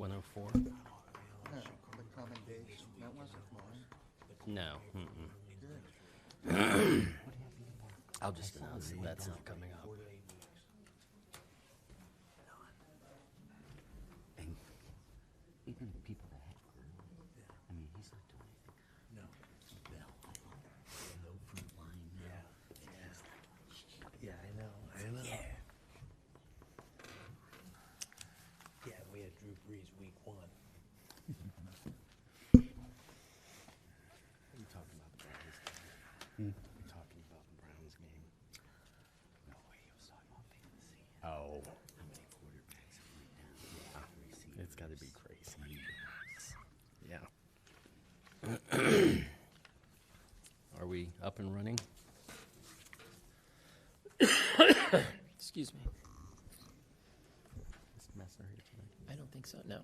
104. The commendation, that wasn't mine. No. I'll just announce that that's not coming up. And even people that have, I mean, he's not doing anything. No. No front line. Yeah, I know. Yeah, we had Drew Brees week 1. Are you talking about the Browns game? You're talking about the Browns game. No way, he was talking about fantasy. Oh, How many quarterbacks went down? Yeah. it's got to be crazy. Yeah. Are we up and running? Excuse me. Is Messer here tonight? I don't think so, no.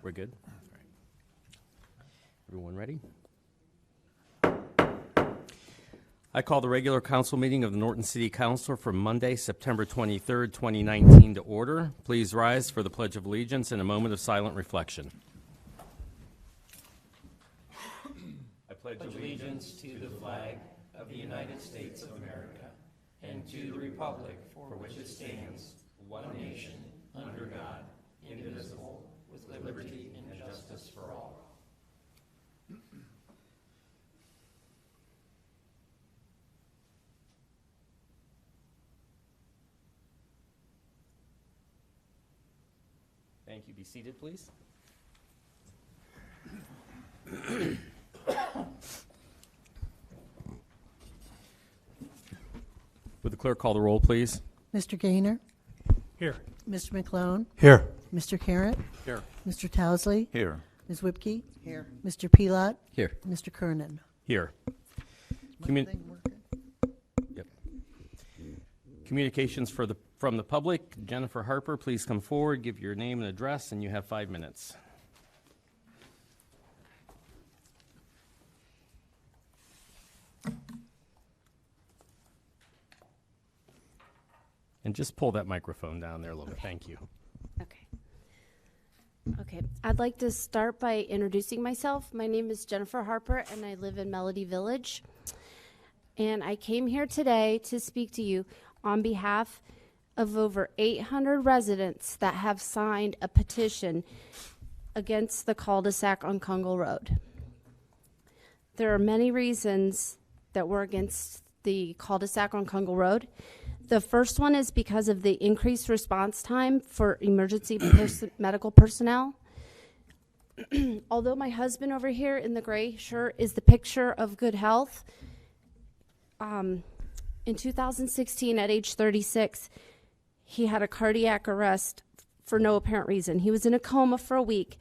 We're good? All right. Everyone ready? I call the regular council meeting of the Norton City Council for Monday, September 23rd, 2019 to order. Please rise for the Pledge of Allegiance and a moment of silent reflection. I pledge Allegiance to the flag of the United States of America and to the republic for which it stands, one nation, under God, indivisible, with liberty and justice for all. Thank you. Be seated, please. Would the clerk call the roll, please? Mr. Gaynor? Here. Mr. McClone? Here. Mr. Carrot? Here. Mr. Towsley? Here. Ms. Whipke? Here. Mr. Pelot? Here. Mr. Kernan? Here. My Commun- thing working? Yep. Communications from the public. Jennifer Harper, please come forward, give your name and address, and you have 5 minutes. And just pull that microphone down there a little bit. Thank you. Okay, I'd like to start by introducing myself. My name is Jennifer Harper, and I live in Melody Village. And I came here today to speak to you on behalf of over 800 residents that have signed a petition against the cul-de-sac on Kungle Road. There are many reasons that we're against the cul-de-sac on Kungle Road. The first one is because of the increased response time for emergency medical personnel. Although my husband over here in the gray shirt is the picture of good health, in 2016 at age 36, he had a cardiac arrest for no apparent reason. He was in a coma for a week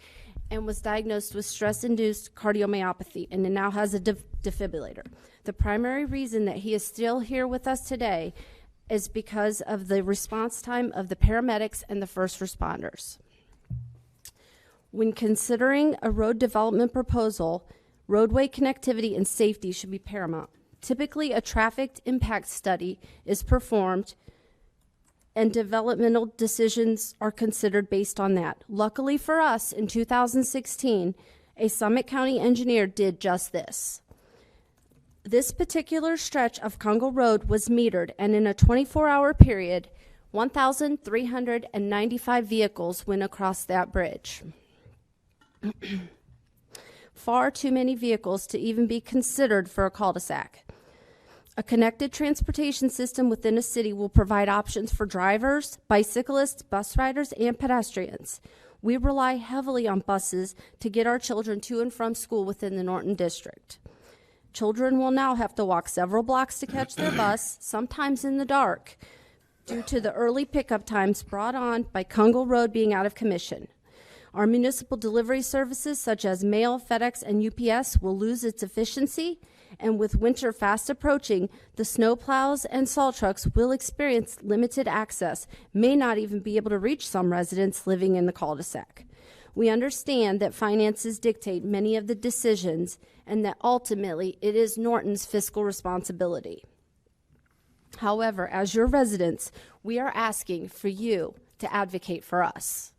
and was diagnosed with stress-induced cardiomyopathy and now has a defibrillator. The primary reason that he is still here with us today is because of the response time of the paramedics and the first responders. When considering a road development proposal, roadway connectivity and safety should be paramount. Typically, a traffic impact study is performed and developmental decisions are considered based on that. Luckily for us, in 2016, a Summit County engineer did just this. This particular stretch of Kungle Road was metered, and in a 24-hour period, 1,395 vehicles went across that bridge. Far too many vehicles to even be considered for a cul-de-sac. A connected transportation system within a city will provide options for drivers, bicyclists, bus riders, and pedestrians. We rely heavily on buses to get our children to and from school within the Norton District. Children will now have to walk several blocks to catch their bus, sometimes in the dark, due to the early pickup times brought on by Kungle Road being out of commission. Our municipal delivery services, such as mail, FedEx, and UPS, will lose its efficiency, and with winter fast approaching, the snowplows and salt trucks will experience limited access, may not even be able to reach some residents living in the cul-de-sac. We understand that finances dictate many of the decisions and that ultimately it is Norton's fiscal responsibility. However, as your residents, we are asking for you to advocate for us.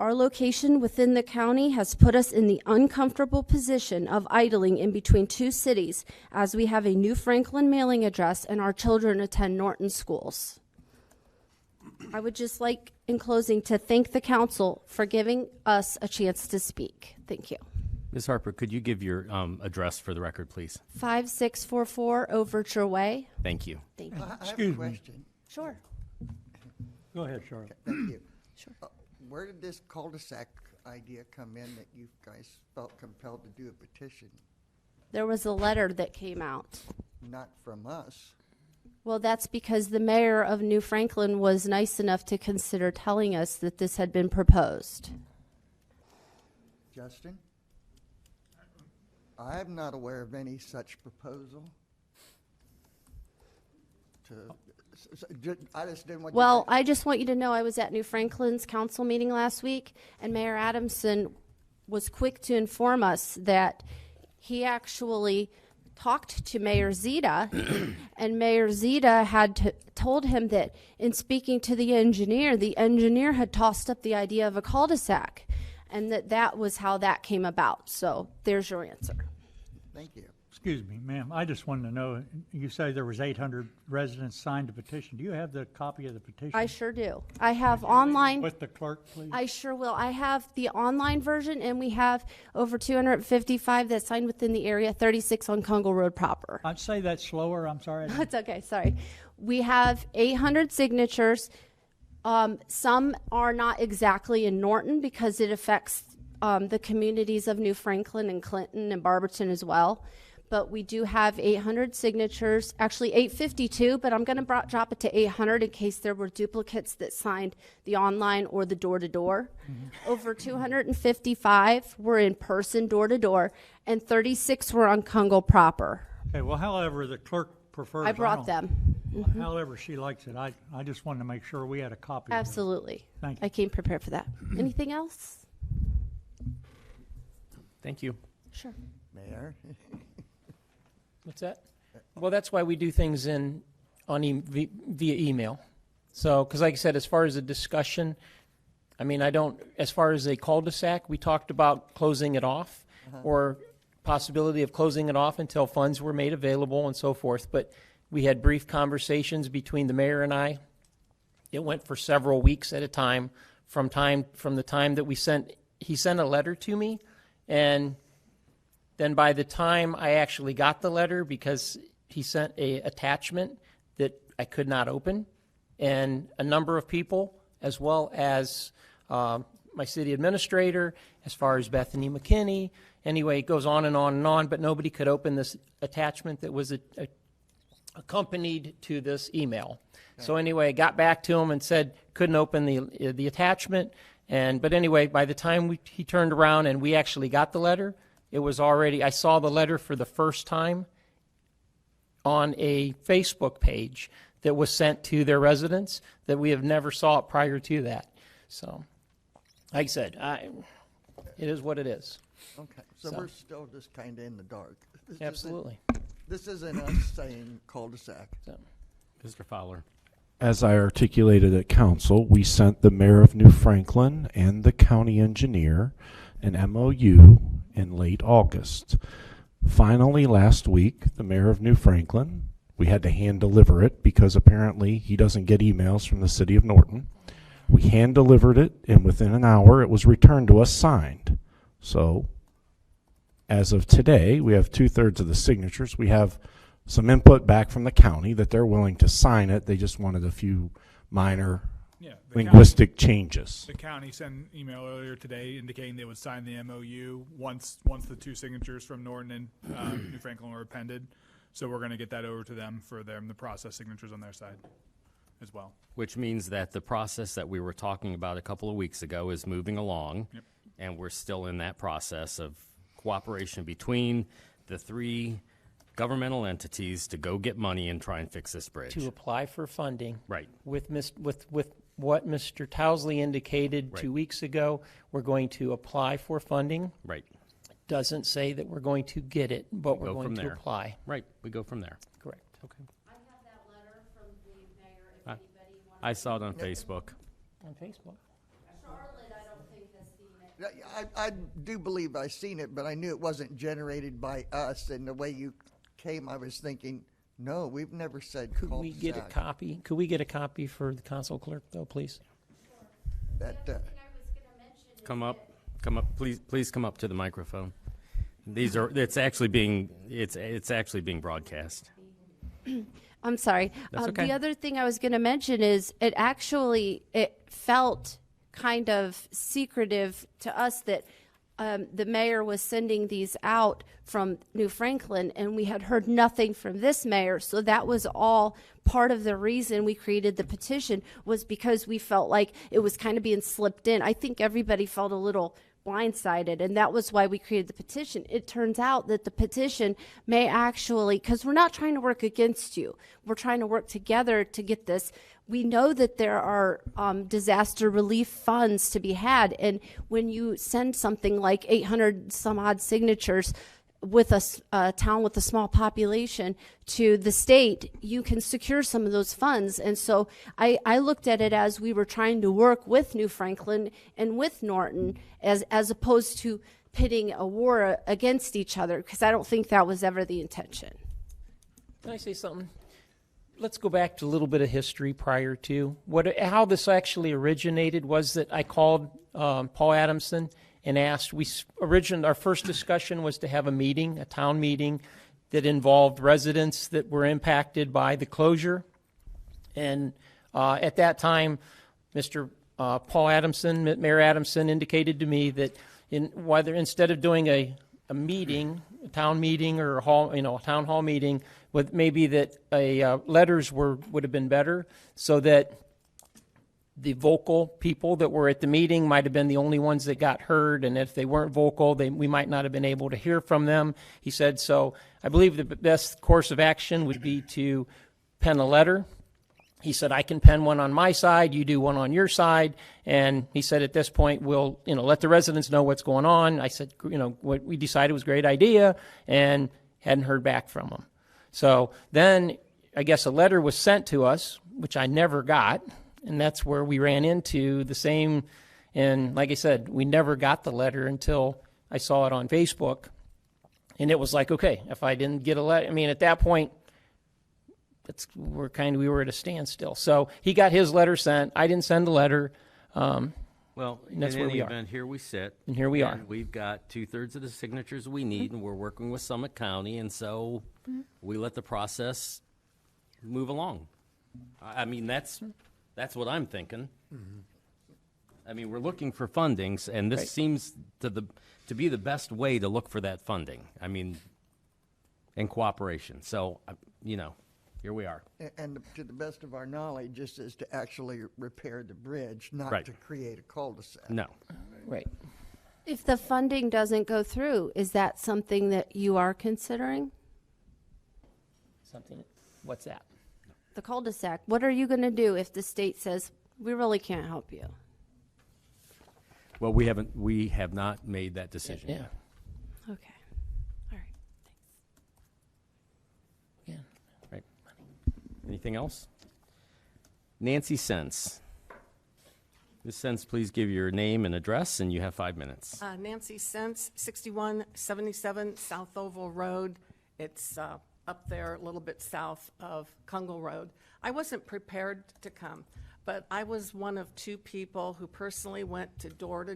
Our location within the county has put us in the uncomfortable position of idling in between two cities as we have a New Franklin mailing address and our children attend Norton schools. I would just like, in closing, to thank the council for giving us a chance to speak. Thank you. Ms. Harper, could you give your address for the record, please? 5644 Overture Way. Thank you. Thank you. I have a Excuse me. question. Sure. Go ahead, Charlotte. Thank you. Sure. Where did this cul-de-sac idea come in that you guys felt compelled to do a petition? There was a letter that came out. Not from us. Well, that's because the mayor of New Franklin was nice enough to consider telling us that this had been proposed. Justin? I am not aware of any such proposal. I just didn't want you Well, to- I just want you to know I was at New Franklin's council meeting last week, and Mayor Adamson was quick to inform us that he actually talked to Mayor Zeta, and Mayor Zeta had told him that in speaking to the engineer had tossed up the idea of a cul-de-sac, and that was how that came about. So there's your answer. Thank you. Excuse me, ma'am, I just wanted to know, you say there was 800 residents signed a petition. Do you have the copy of the petition? I sure do. I have online. With the clerk, please? I sure will. I have the online version, and we have over 255 that signed within the area, 36 on Congo Road proper. I'd say that slower, I'm sorry. It's okay, sorry. We have 800 signatures. Some are not exactly in Norton because it affects the communities of New Franklin and Clinton and Barberton as well. But we do have 800 signatures, actually 852, but I'm going to drop it to 800 in case there were duplicates that signed the online or the door-to-door. Over 255 were in person door-to-door, and 36 were on Congo proper. Okay, well, however the clerk prefers. I brought don't- them. However she likes it. I just wanted to make sure we had a copy. of it. Absolutely. Thank you. I came prepared for that. Anything else? Thank you. Sure. Mayor? What's that? Well, that's why we do things via email. So, because like I said, as far as a discussion, I mean, as far as a cul-de-sac, we talked about closing it off or possibility of closing it off until funds were made available and so forth. But we had brief conversations between the mayor and I. It went for several weeks at a time from the time that he sent a letter to me, and then by the time I actually got the letter, because he sent a attachment that I could not open, and a number of people, as well as my city administrator, as far as Bethany McKinney. Anyway, it goes on and on and on, but nobody could open this attachment that was accompanied to this email. Okay. So anyway, I got back to him and said couldn't open the attachment. But anyway, by the time he turned around and we actually got the letter, it was already, I saw the letter for the first time on a Facebook page that was sent to their residents that we have never saw it prior to that. So, like I said, it is what it is. Okay, so we're still just kind of in the dark. Absolutely. This isn't us saying cul-de-sac. So, Mr. Fowler. As I articulated at council, we sent the mayor of New Franklin and the county engineer an MOU in late August. Finally, last week, the mayor of New Franklin, we had to hand deliver it because apparently he doesn't get emails from the city of Norton. We hand delivered it, and within an hour it was returned to us signed. So, as of today, we have 2/3 of the signatures. We have some input back from the county that they're willing to sign it. They just wanted a few minor linguistic changes. The county sent an email earlier today indicating they would sign the MOU once the two signatures from Norton and New Franklin were appended. So we're going to get that over to them for them to process signatures on their side as well. Which means that the process that we were talking about a couple of weeks ago is moving along, Yep. and we're still in that process of cooperation between the three governmental entities to go get money and try and fix this bridge. to apply for funding. Right. With what Mr. Towsley indicated Right. 2 weeks ago, we're going to apply for funding. Right. Doesn't say that we're going to get it, but we're Go going from to there. apply. Right. We go from there. Correct. Okay. I have that letter from the mayor if I- anybody wants. I saw it on Facebook. On Facebook. Charlotte, I don't think I do believe I seen it, but I knew it wasn't generated by us. And the way you came, I was thinking, no, we've never said Could we get a cul-de-sac. copy? Could we get a copy for the council clerk, though, please? That, Come up, please come up to the microphone. It's actually being broadcast. I'm sorry. That's okay. The other thing I was going to mention is it felt kind of secretive to us that the mayor was sending these out from New Franklin, and we had heard nothing from this mayor. So that was all part of the reason we created the petition, was because we felt like it was kind of being slipped in. I think everybody felt a little blindsided, and that was why we created the petition. It turns out that the petition may actually, because we're not trying to work against you, we're trying to work together to get this. We know that there are disaster relief funds to be had, and when you send something like 800 some odd signatures with a town with a small population to the state, you can secure some of those funds. And so I looked at it as we were trying to work with New Franklin and with Norton as opposed to pitting a war against each other, because I don't think that was ever the intention. Can I say something? Let's go back to a little bit of history prior to how this actually originated. Was that I called Paul Adamson and asked. Our first discussion was to have a town meeting that involved residents that were impacted by the closure. And at that time, Mr. Paul Adamson, Mayor Adamson, indicated to me that instead of doing a town meeting or a town hall meeting, with maybe that letters would have been better, so that the vocal people that were at the meeting might have been the only ones that got heard, and if they weren't vocal, we might not have been able to hear from them. He said, so I believe the best course of action would be to pen a letter. He said, I can pen one on my side, you do one on your side, and he said at this point, we'll let the residents know what's going on. I said, what we decided was a great idea, and hadn't heard back from them. So then I guess a letter was sent to us, which I never got, and that's where we ran into the same. And like I said, we never got the letter until I saw it on Facebook. And it was like, okay, if I didn't get a letter, at that point, we were at a standstill. So he got his letter sent. I didn't send a letter. Well, and that's in where any we are. event, here we sit. And here we are. We've got 2/3 of the signatures we need, and we're working with Summit County, and so we let the process move along. That's what I'm thinking. We're looking for fundings, and this seems to be the best way to look for that funding. And cooperation. So, here we are. and to the best of our knowledge, this is to actually repair the bridge, not Right. to create a cul-de-sac. No. Right. If the funding doesn't go through, is that something that you are considering? What's that? The cul-de-sac. What are you going to do if the state says, we really can't help you? Well, we have not made that decision. Yeah. Okay. All right. Yeah. Right. Anything else? Nancy Sense. Ms. Sense, please give your name and address, and you have 5 minutes. Nancy Sense, 6177 South Oval Road. It's up there a little bit south of Kungle Road. I wasn't prepared to come, but I was one of 2 people who personally went to door,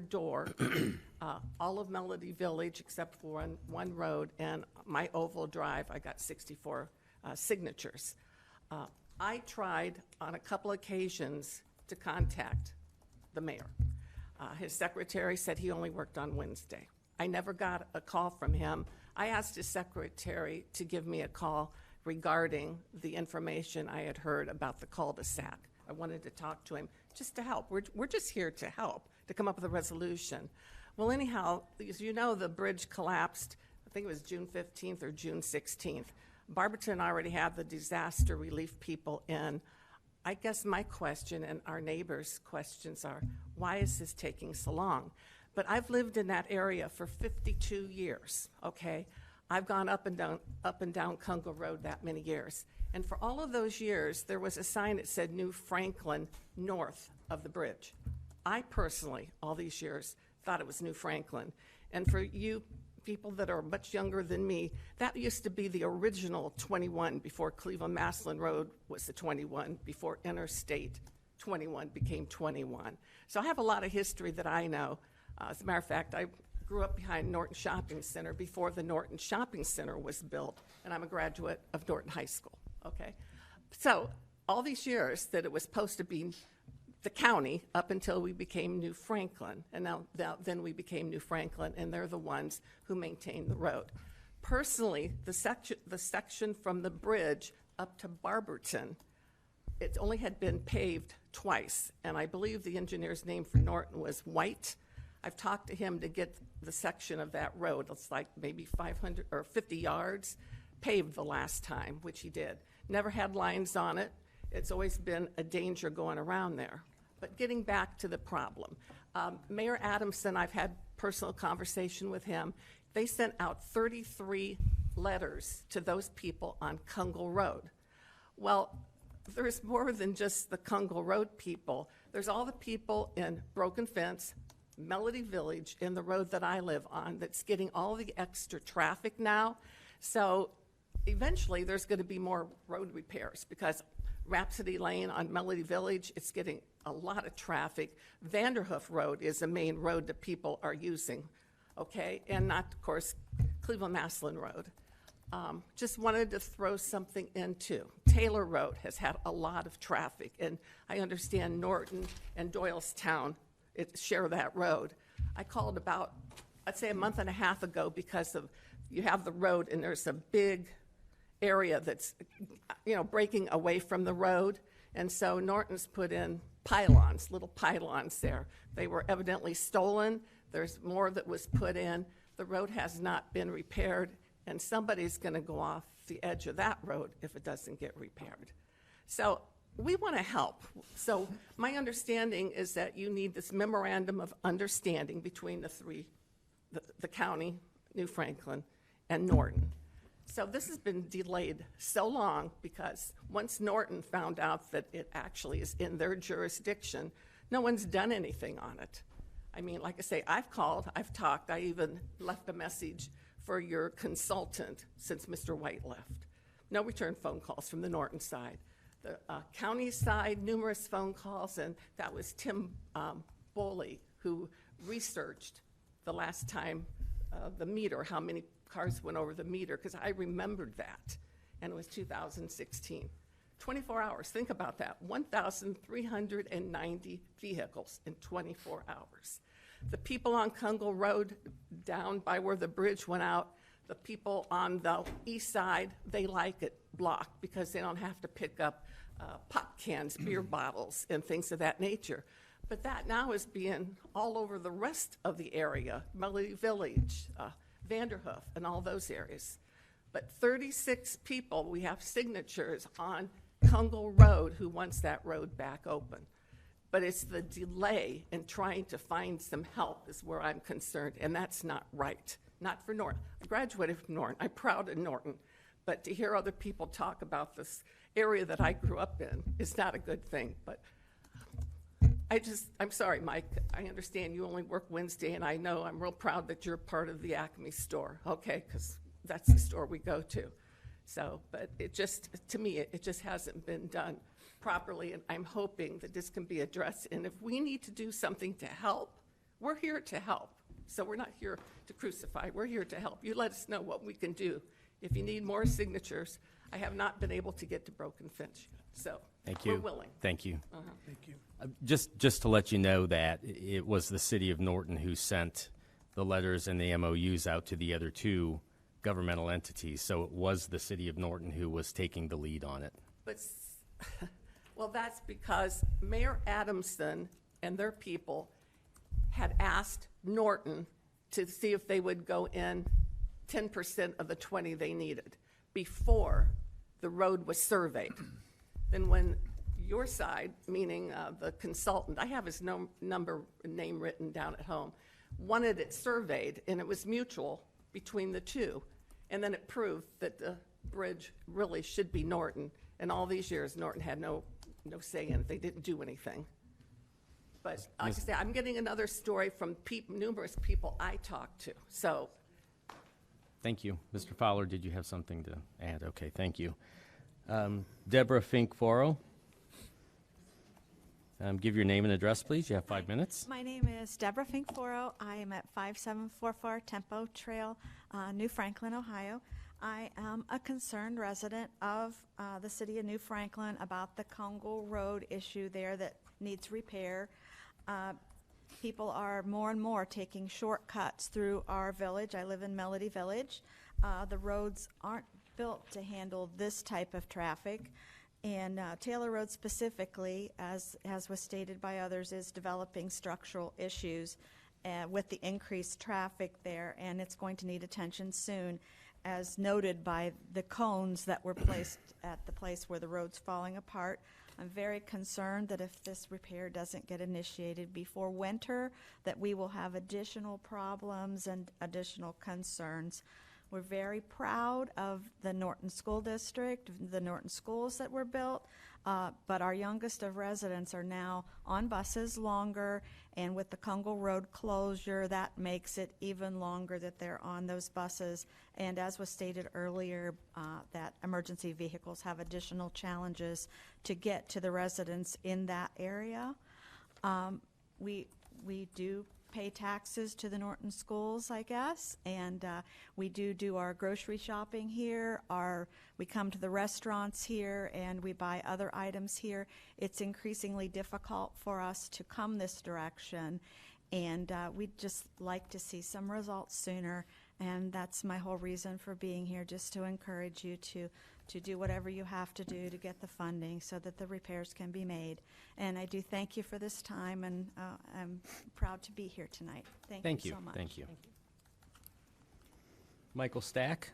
all of Melody Village except for one road, and my Oval Drive, I got 64 signatures. I tried on a couple occasions to contact the mayor. His secretary said he only worked on Wednesday. I never got a call from him. I asked his secretary to give me a call regarding the information I had heard about the cul-de-sac. I wanted to talk to him just to help. We're just here to help, to come up with a resolution. Well, anyhow, as you know, the bridge collapsed, I think it was June 15th or June 16th. Barberton already had the disaster relief people in. I guess my question and our neighbors' questions are, why is this taking so long? But I've lived in that area for 52 years, okay? I've gone up and down Kungle Road that many years. And for all of those years, there was a sign that said New Franklin north of the bridge. I personally, all these years, thought it was New Franklin. And for you people that are much younger than me, that used to be the original 21 before Cleveland-Maslin Road was the 21, before Interstate 21 became 21. So I have a lot of history that I know. As a matter of fact, I grew up behind Norton Shopping Center before the Norton Shopping Center was built, and I'm a graduate of Norton High School, okay? So all these years that it was supposed to be the county up until we became New Franklin, and then we became New Franklin, and they're the ones who maintain the road. Personally, the section from the bridge up to Barberton, it only had been paved twice, and I believe the engineer's name for Norton was White. I've talked to him to get the section of that road, it's like maybe 500 or 50 yards, paved the last time, which he did. Never had lines on it. It's always been a danger going around there. But getting back to the problem, Mayor Adamson, I've had personal conversation with him. They sent out 33 letters to those people on Kungle Road. Well, there's more than just the Kungle Road people. There's all the people in Broken Fence, Melody Village, in the road that I live on that's getting all the extra traffic now. So eventually there's going to be more road repairs because Rhapsody Lane on Melody Village, it's getting a lot of traffic. Vanderhoof Road is a main road that people are using, okay? And not, of course, Cleveland-Maslin Road. Just wanted to throw something in too. Taylor Road has had a lot of traffic, and I understand Norton and Doylestown share that road. I called about, I'd say a month and a half ago because of, you have the road and there's a big area that's, breaking away from the road. And so Norton's put in pylons, little pylons there. They were evidently stolen. There's more that was put in. The road has not been repaired, and somebody's going to go off the edge of that road if it doesn't get repaired. So we want to help. So my understanding is that you need this memorandum of understanding between the county, New Franklin, and Norton. So this has been delayed so long because once Norton found out that it actually is in their jurisdiction, no one's done anything on it. I mean, like I say, I've called, I've talked, I even left a message for your consultant since Mr. White left. No return phone calls from the Norton side. The county side, numerous phone calls, and that was Tim Boley who researched the last time the meter, how many cars went over the meter, because I remembered that, and it was 2016. 24 hours, think about that, 1,390 vehicles in 24 hours. The people on Kungle Road down by where the bridge went out, the people on the east side, they like it blocked because they don't have to pick up pop cans, beer bottles, and things of that nature. But that now is being all over the rest of the area, Melody Village, Vanderhoof, and all those areas. But 36 people, we have signatures on Kungle Road who wants that road back open. But it's the delay in trying to find some help is where I'm concerned, and that's not right. Not for Norton. I graduated from Norton. I'm proud of Norton. But to hear other people talk about this area that I grew up in is not a good thing. But I'm sorry, Mike. I understand you only work Wednesday, and I know I'm real proud that you're part of the Acme store, okay? Because that's the store we go to. So, but it just, to me, it just hasn't been done properly, and I'm hoping that this can be addressed. And if we need to do something to help, we're here to help. So we're not here to crucify. We're here to help. You let us know what we can do. If you need more signatures, I have not been able to get to Broken Finch. So Thank you. we're willing. Thank you. Thank you. Just to let you know that it was the city of Norton who sent the letters and the MOUs out to the other two governmental entities. So it was the city of Norton who was taking the lead on it. But, well, that's because Mayor Adamson and their people had asked Norton to see if they would go in 10% of the 20 they needed before the road was surveyed. Then when your side, meaning the consultant, I have his name written down at home, wanted it surveyed, and it was mutual between the two, and then it proved that the bridge really should be Norton, and all these years Norton had no say in it. They didn't do anything. But like I say, I'm getting another story from numerous people I talked to. So, Thank you. Mr. Fowler, did you have something to add? Okay, thank you. Deborah Fink-Foro. Give your name and address, please. You have 5 minutes. My name is Deborah Fink-Foro. I am at 5744 Tempo Trail, New Franklin, Ohio. I am a concerned resident of the city of New Franklin about the Congo Road issue there that needs repair. People are more and more taking shortcuts through our village. I live in Melody Village. The roads aren't built to handle this type of traffic. And Taylor Road specifically, as was stated by others, is developing structural issues with the increased traffic there, and it's going to need attention soon, as noted by the cones that were placed at the place where the road's falling apart. I'm very concerned that if this repair doesn't get initiated before winter, that we will have additional problems and additional concerns. We're very proud of the Norton School District, the Norton schools that were built, but our youngest of residents are now on buses longer, and with the Congo Road closure, that makes it even longer that they're on those buses. And as was stated earlier, that emergency vehicles have additional challenges to get to the residents in that area. We do pay taxes to the Norton schools, I guess, and we do our grocery shopping here. We come to the restaurants here, and we buy other items here. It's increasingly difficult for us to come this direction, and we'd just like to see some results sooner, and that's my whole reason for being here, just to encourage you to do whatever you have to do to get the funding so that the repairs can be made. And I do thank you for this time, and I'm proud to be here tonight. Thank you so much. Thank you. Michael Stack,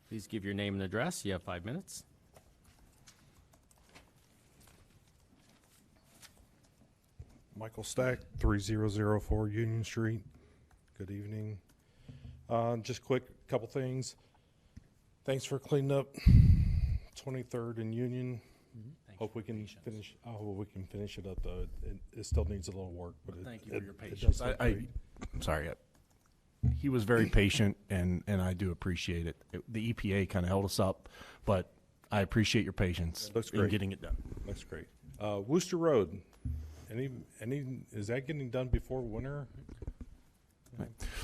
please give your name and address. You have 5 minutes. Michael Stack, 3004 Union Street. Good evening. Just quick, couple things. Thanks for cleaning up 23rd and Union. Hope we can finish. I hope we can finish it up though. It still needs a little work, but Thank you for your it patience. does look great. I'm sorry. He was very patient, and I do appreciate it. The EPA kind of held us up, but I appreciate your patience Looks in great. getting it done. Looks great. Worcester Road. Any is that getting done before winter?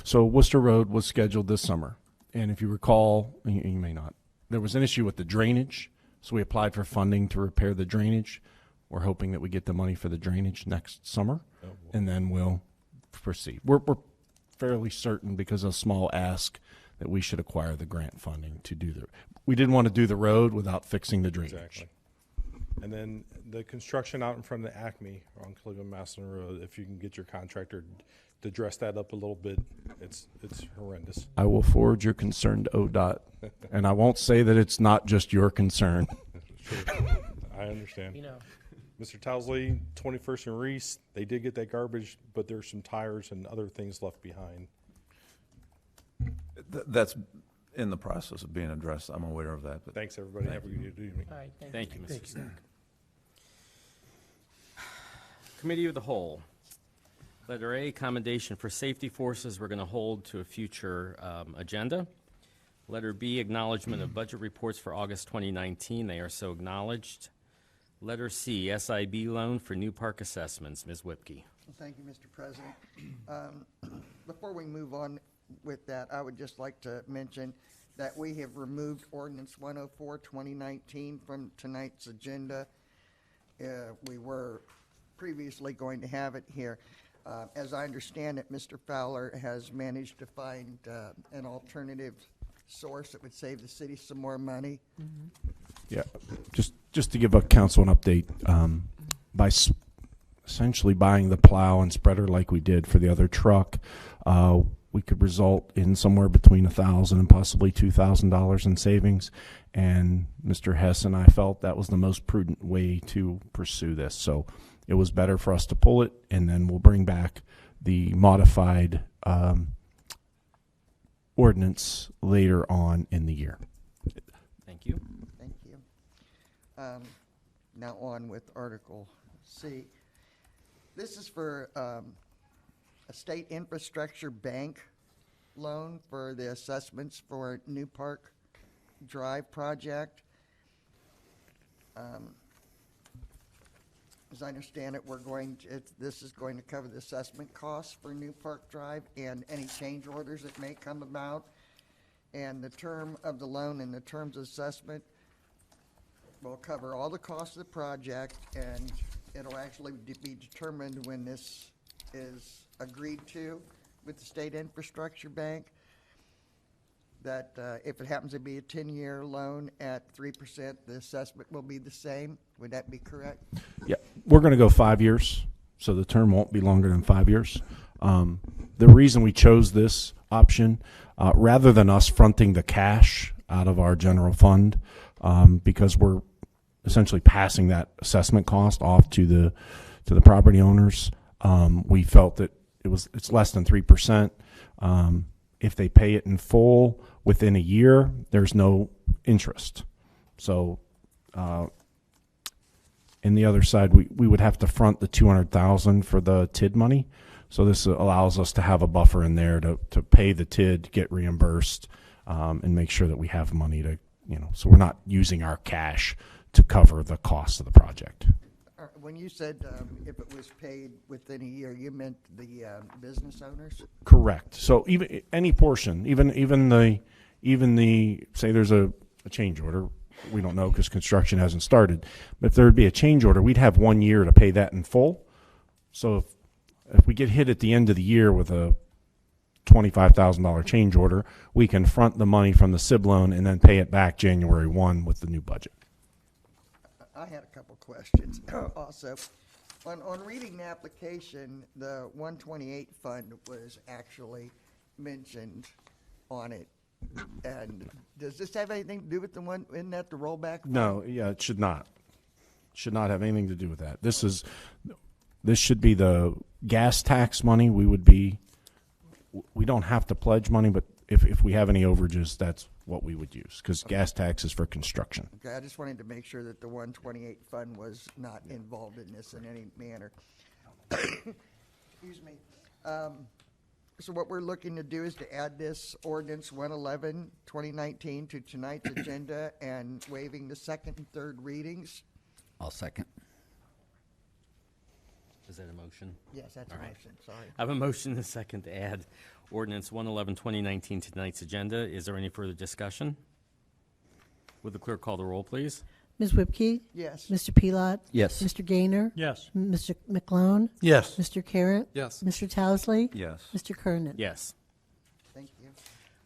So Worcester Road was scheduled this summer, and if you recall, you may not, there was an issue with the drainage, so we applied for funding to repair the drainage. We're hoping that we get the money for the drainage next summer, and then we'll proceed. We're fairly certain, because of a small ask, that we should acquire the grant funding to do we didn't want to do the road without fixing the drainage. Exactly. And then the construction out in front of the Acme on Cleveland Massillon Road, if you can get your contractor to dress that up a little bit, it's horrendous. I will forward your concern to ODOT, and I won't say that it's not just your concern. Sure. I understand. You know, Mr. Towsley, 21st and Reese, they did get that garbage, but there's some tires and other things left behind. That's in the process of being addressed. I'm aware of that. But Thanks, everybody. Have a good evening. all right, Thank you, Mr. Stack. Committee of the Whole. Letter A, commendation for safety forces, we're going to hold to a future agenda. Letter B, acknowledgement of budget reports for August 2019. They are so acknowledged. Letter C, SIB loan for new park assessments. Ms. Whipke. Thank you, Mr. President. Before we move on with that, I would just like to mention that we have removed Ordinance 104, 2019 from tonight's agenda. We were previously going to have it here. As I understand it, Mr. Fowler has managed to find an alternative source that would save the city some more money. Yeah, just to give a council an update, by essentially buying the plow and spreader like we did for the other truck, we could result in somewhere between $1,000 and possibly $2,000 in savings. And Mr. Hess and I felt that was the most prudent way to pursue this. So it was better for us to pull it, and then we'll bring back the modified ordinance later on in the year. Thank you. Thank you. Now on with Article C. This is for a state infrastructure bank loan for the assessments for New Park Drive project. As I understand it, this is going to cover the assessment costs for New Park Drive and any change orders that may come about. And the term of the loan and the terms of assessment will cover all the costs of the project, and it'll actually be determined when this is agreed to with the State Infrastructure Bank, that if it happens to be a 10-year loan at 3%, the assessment will be the same. Would that be correct? Yeah, we're going to go 5 years, so the term won't be longer than 5 years. The reason we chose this option, rather than us fronting the cash out of our general fund, because we're essentially passing that assessment cost off to the property owners, we felt that it's less than 3%. If they pay it in full within a year, there's no interest. So, in the other side, we would have to front the $200,000 for the TID money. So this allows us to have a buffer in there to pay the TID, get reimbursed, and make sure that we have money to, so we're not using our cash to cover the cost of the project. When you said if it was paid within a year, you meant the business owners? Correct. So even any portion, even the say there's a change order, we don't know because construction hasn't started. But if there would be a change order, we'd have 1 year to pay that in full. So if we get hit at the end of the year with a $25,000 change order, we can front the money from the SIB loan and then pay it back January 1 with the new budget. I had a couple questions also. On reading the application, the 128 fund was actually mentioned on it. And does this have anything to do with the one, isn't that the rollback fund? No, yeah, it should not. Should not have anything to do with that. This should be the gas tax money. We don't have to pledge money, but if we have any overages, that's what we would use, because gas tax is for construction. Okay, I just wanted to make sure that the 128 fund was not involved in this in any manner. Excuse me. So what we're looking to do is to add this ordinance 111, 2019 to tonight's agenda and waiving the second and third readings. I'll second. Is that a motion? Yes, that's a All right. motion, sorry. I have a motion and a second to add ordinance 111, 2019 to tonight's agenda. Is there any further discussion? Would the clerk call the roll, please? Ms. Whipke? Yes. Mr. Pelot? Yes. Mr. Gaynor? Yes. Mr. McClone? Yes. Mr. Carrot? Yes. Mr. Towesley? Yes. Mr. Kernan? Yes. Thank you.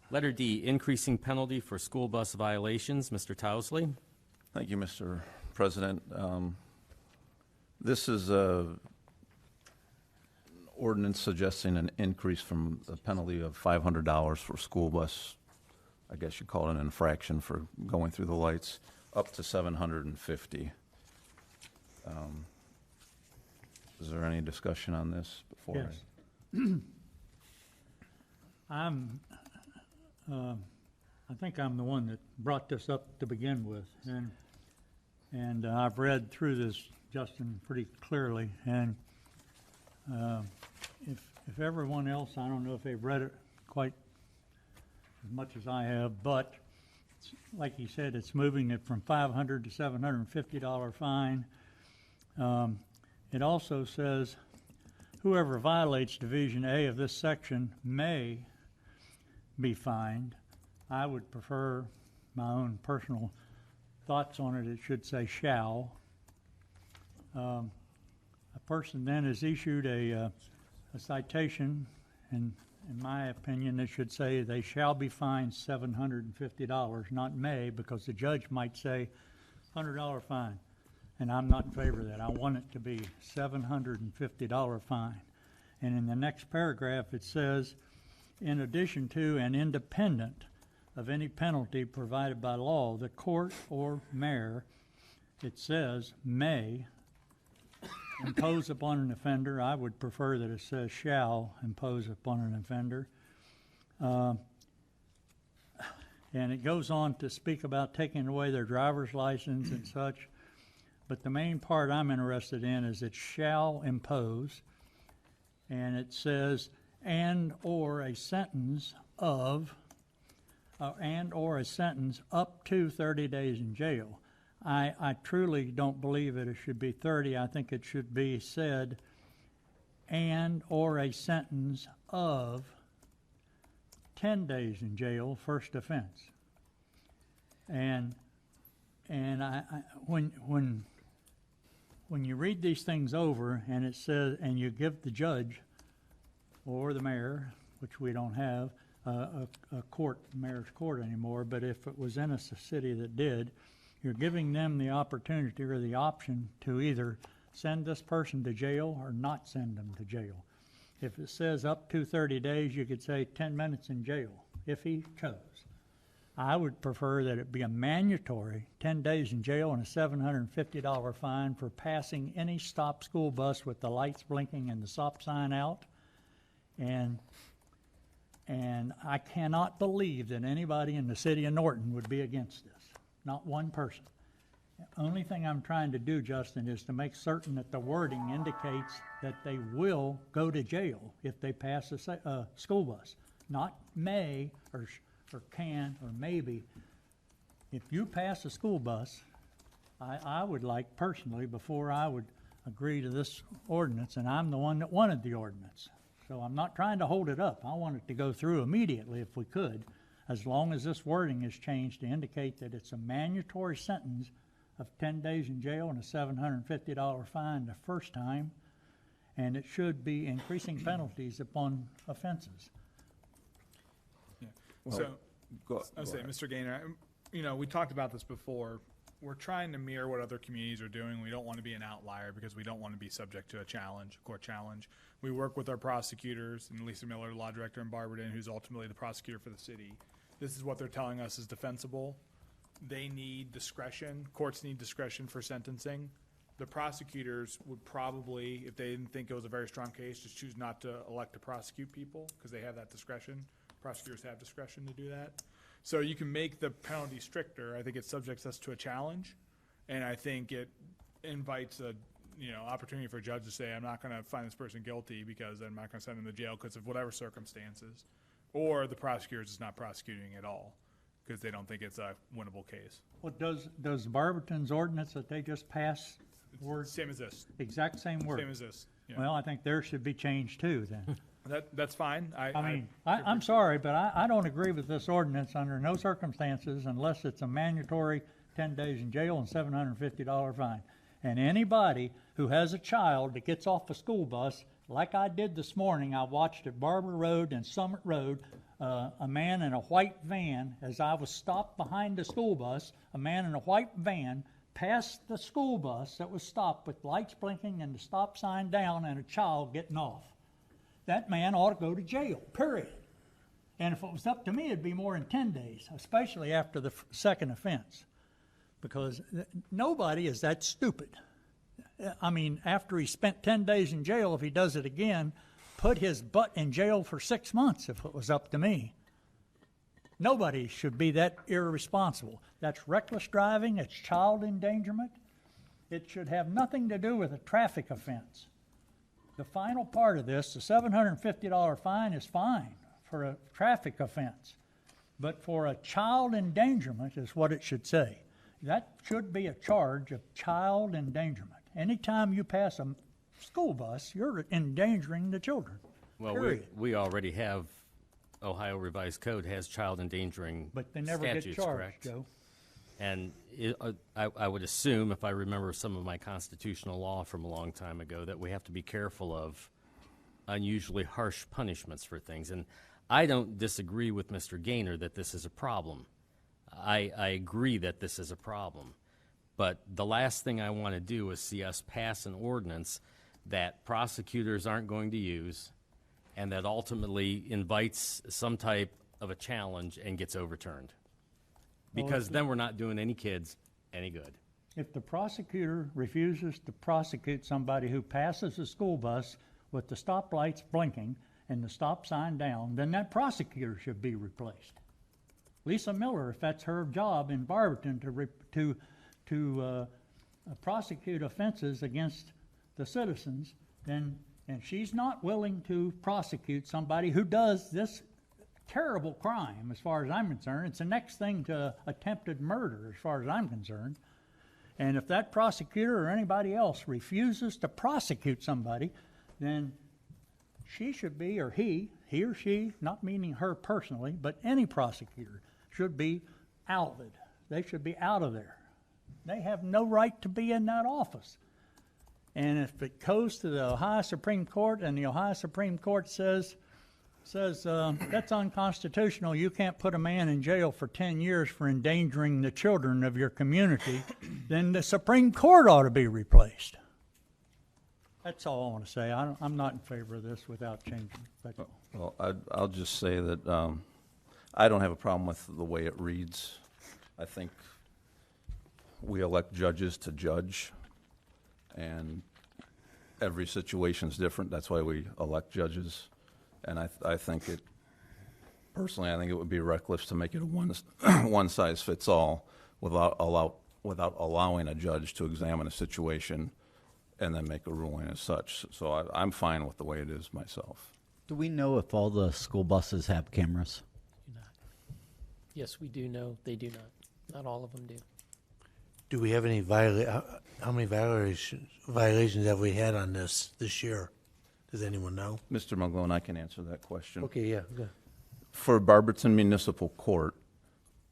Letter D, increasing penalty for school bus violations. Mr. Towesley? Thank you, Mr. President. This is a ordinance suggesting an increase from the penalty of $500 for school bus, I guess you call it an infraction for going through the lights, up to $750. Is there any discussion on this before? Yes. I think I'm the one that brought this up to begin with, and I've read through this, Justin, pretty clearly, and if everyone else, I don't know if they've read it quite as much as I have, but like he said, it's moving it from $500 to $750 fine. It also says whoever violates Division A of this section may be fined. I would prefer my own personal thoughts on it. It should say shall. A person then is issued a citation, and in my opinion, it should say they shall be fined $750, not may, because the judge might say $100 fine, and I'm not in favor of that. I want it to be $750 fine. And in the next paragraph, it says, in addition to and independent of any penalty provided by law, the court or mayor, it says, may impose upon an offender. I would prefer that it says shall impose upon an offender. And it goes on to speak about taking away their driver's license and such. But the main part I'm interested in is it shall impose, and it says, and/or a sentence of, and/or a sentence up to 30 days in jail. I truly don't believe that it should be 30. I think it should be said, and/or a sentence of 10 days in jail, first offense. And when you read these things over and it says, and you give the judge or the mayor, which we don't have a court, mayor's court anymore, but if it was in a city that did, you're giving them the opportunity or the option to either send this person to jail or not send them to jail. If it says up to 30 days, you could say 10 minutes in jail, if he chose. I would prefer that it be a mandatory 10 days in jail and a $750 fine for passing any stop school bus with the lights blinking and the stop sign out. And I cannot believe that anybody in the city of Norton would be against this. Not one person. The only thing I'm trying to do, Justin, is to make certain that the wording indicates that they will go to jail if they pass a school bus. Not may or can or maybe. If you pass a school bus, I would like personally, before I would agree to this ordinance, and I'm the one that wanted the ordinance. So I'm not trying to hold it up. I want it to go through immediately if we could, as long as this wording is changed to indicate that it's a mandatory sentence of 10 days in jail and a $750 fine the first time, and it should be increasing penalties upon offenses. Yeah. Well, So, go I was saying, ahead. Mr. Gaynor, we talked about this before. We're trying to mirror what other communities are doing. We don't want to be an outlier because we don't want to be subject to a court challenge. We work with our prosecutors, and Lisa Miller, law director in Barberton, who's ultimately the prosecutor for the city. This is what they're telling us is defensible. They need discretion. Courts need discretion for sentencing. The prosecutors would probably, if they didn't think it was a very strong case, just choose not to elect to prosecute people because they have that discretion. Prosecutors have discretion to do that. So you can make the penalty stricter. I think it subjects us to a challenge, and I think it invites a opportunity for a judge to say, I'm not going to find this person guilty because I'm not going to send them to jail because of whatever circumstances, or the prosecutors is not prosecuting at all because they don't think it's a winnable case. Well, does Barberton's ordinance that they just passed word Same as this. exact same word? Same as this. Yeah. Well, I think theirs should be changed too then. That's fine. I'm sorry, but I don't agree with this ordinance under no circumstances unless it's a mandatory 10 days in jail and $750 fine. And anybody who has a child that gets off a school bus, like I did this morning, I watched at Barber Road and Summit Road, a man in a white van, as I was stopped behind the school bus, a man in a white van passed the school bus that was stopped with lights blinking and the stop sign down and a child getting off. That man ought to go to jail, period. And if it was up to me, it'd be more than 10 days, especially after the second offense. Because nobody is that stupid. I mean, after he spent 10 days in jail, if he does it again, put his butt in jail for 6 months if it was up to me. Nobody should be that irresponsible. That's reckless driving, it's child endangerment. It should have nothing to do with a traffic offense. The final part of this, the $750 fine is fine for a traffic offense. But for a child endangerment is what it should say. That should be a charge of child endangerment. Anytime you pass a school bus, you're endangering the children. Well, period. we already have, Ohio Revised Code has child endangering But they never statutes, get charged, correct? Joe. And I would assume, if I remember some of my constitutional law from a long time ago, that we have to be careful of unusually harsh punishments for things. And I don't disagree with Mr. Gaynor that this is a problem. I agree that this is a problem. But the last thing I want to do is see us pass an ordinance that prosecutors aren't going to use and that ultimately invites some type of a challenge and gets overturned. Because then we're not doing any kids any good. If the prosecutor refuses to prosecute somebody who passes a school bus with the stoplights blinking and the stop sign down, then that prosecutor should be replaced. Lisa Miller, if that's her job in Barberton, to prosecute offenses against the citizens, then, and she's not willing to prosecute somebody who does this terrible crime, as far as I'm concerned. It's the next thing to attempted murder, as far as I'm concerned. And if that prosecutor or anybody else refuses to prosecute somebody, then she should be, or he or she, not meaning her personally, but any prosecutor should be outed. They should be out of there. They have no right to be in that office. And if it goes to the Ohio Supreme Court and the Ohio Supreme Court says that's unconstitutional, you can't put a man in jail for 10 years for endangering the children of your community, then the Supreme Court ought to be replaced. That's all I want to say. I'm not in favor of this without changing. That's all. Well, I'll just say that I don't have a problem with the way it reads. I think we elect judges to judge, and every situation is different. That's why we elect judges. And I think it, personally, I think it would be reckless to make it a one-size-fits-all without allowing a judge to examine a situation and then make a ruling as such. So I'm fine with the way it is myself. Do we know if all the school buses have cameras? Yes, we do know they do not. Not all of them do. Do we have any how many violations have we had on this year? Does anyone know? Mr. Malone, I can answer that question. Okay, yeah. Go. For Barberton Municipal Court,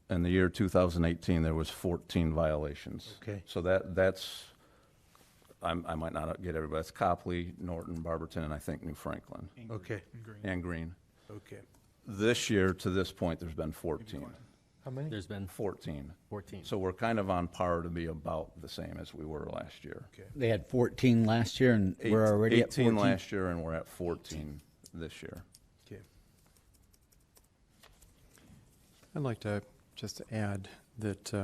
in the year 2018, there was 14 violations. Okay. So that's, I might not get everybody. That's Copley, Norton, Barberton, and I think New Franklin. Okay. And Green. Okay. This year, to this point, there's been 14. How many? There's been 14. 14. So we're kind of on par to be about the same as we were last year. Okay. They had 14 last year, and we're already at 14? 18 last year, and we're at 14 this year. Okay. I'd like to just add that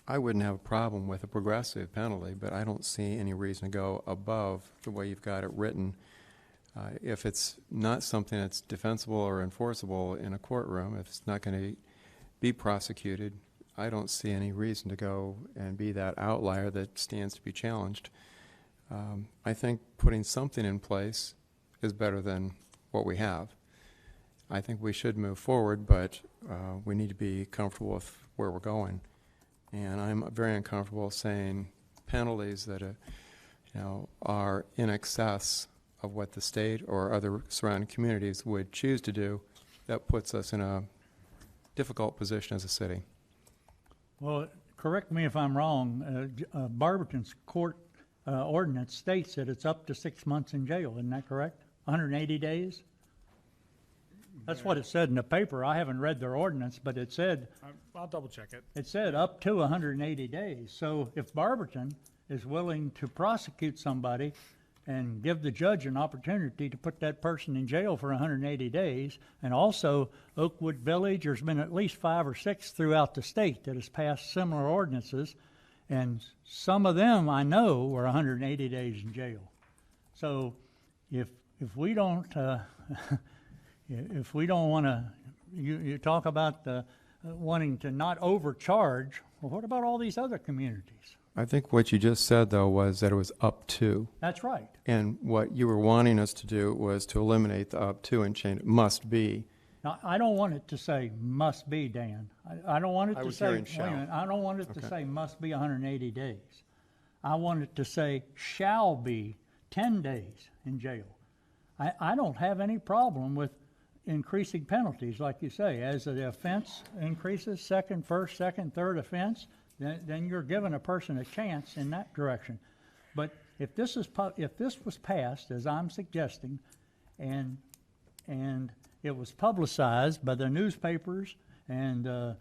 I wouldn't have a problem with a progressive penalty, but I don't see any reason to go above the way you've got it written. If it's not something that's defensible or enforceable in a courtroom, if it's not going to be prosecuted, I don't see any reason to go and be that outlier that stands to be challenged. I think putting something in place is better than what we have. I think we should move forward, but we need to be comfortable with where we're going. And I'm very uncomfortable saying penalties that are in excess of what the state or other surrounding communities would choose to do. That puts us in a difficult position as a city. Well, correct me if I'm wrong, Barberton's court ordinance states that it's up to 6 months in jail, isn't that correct? 180 days? That's what it said in the paper. I haven't read their ordinance, but it said... I'll double check it. It said up to 180 days. So if Barberton is willing to prosecute somebody and give the judge an opportunity to put that person in jail for 180 days, and also Oakwood Village, there's been at least 5 or 6 throughout the state that has passed similar ordinances, and some of them I know were 180 days in jail. So if we don't if we don't want to, you talk about wanting to not overcharge, well, what about all these other communities? I think what you just said, though, was that it was up to. That's right. And what you were wanting us to do was to eliminate the up to and change it must be. Now, I don't want it to say must be, Dan. I don't want it to say, hearing shall. wait a minute, I don't want it to say must be 180 days. I want it to say shall be 10 days in jail. I don't have any problem with increasing penalties, like you say. As the offense increases, first, second, third offense, then you're giving a person a chance in that direction. But if this was passed, as I'm suggesting, and it was publicized by the newspapers and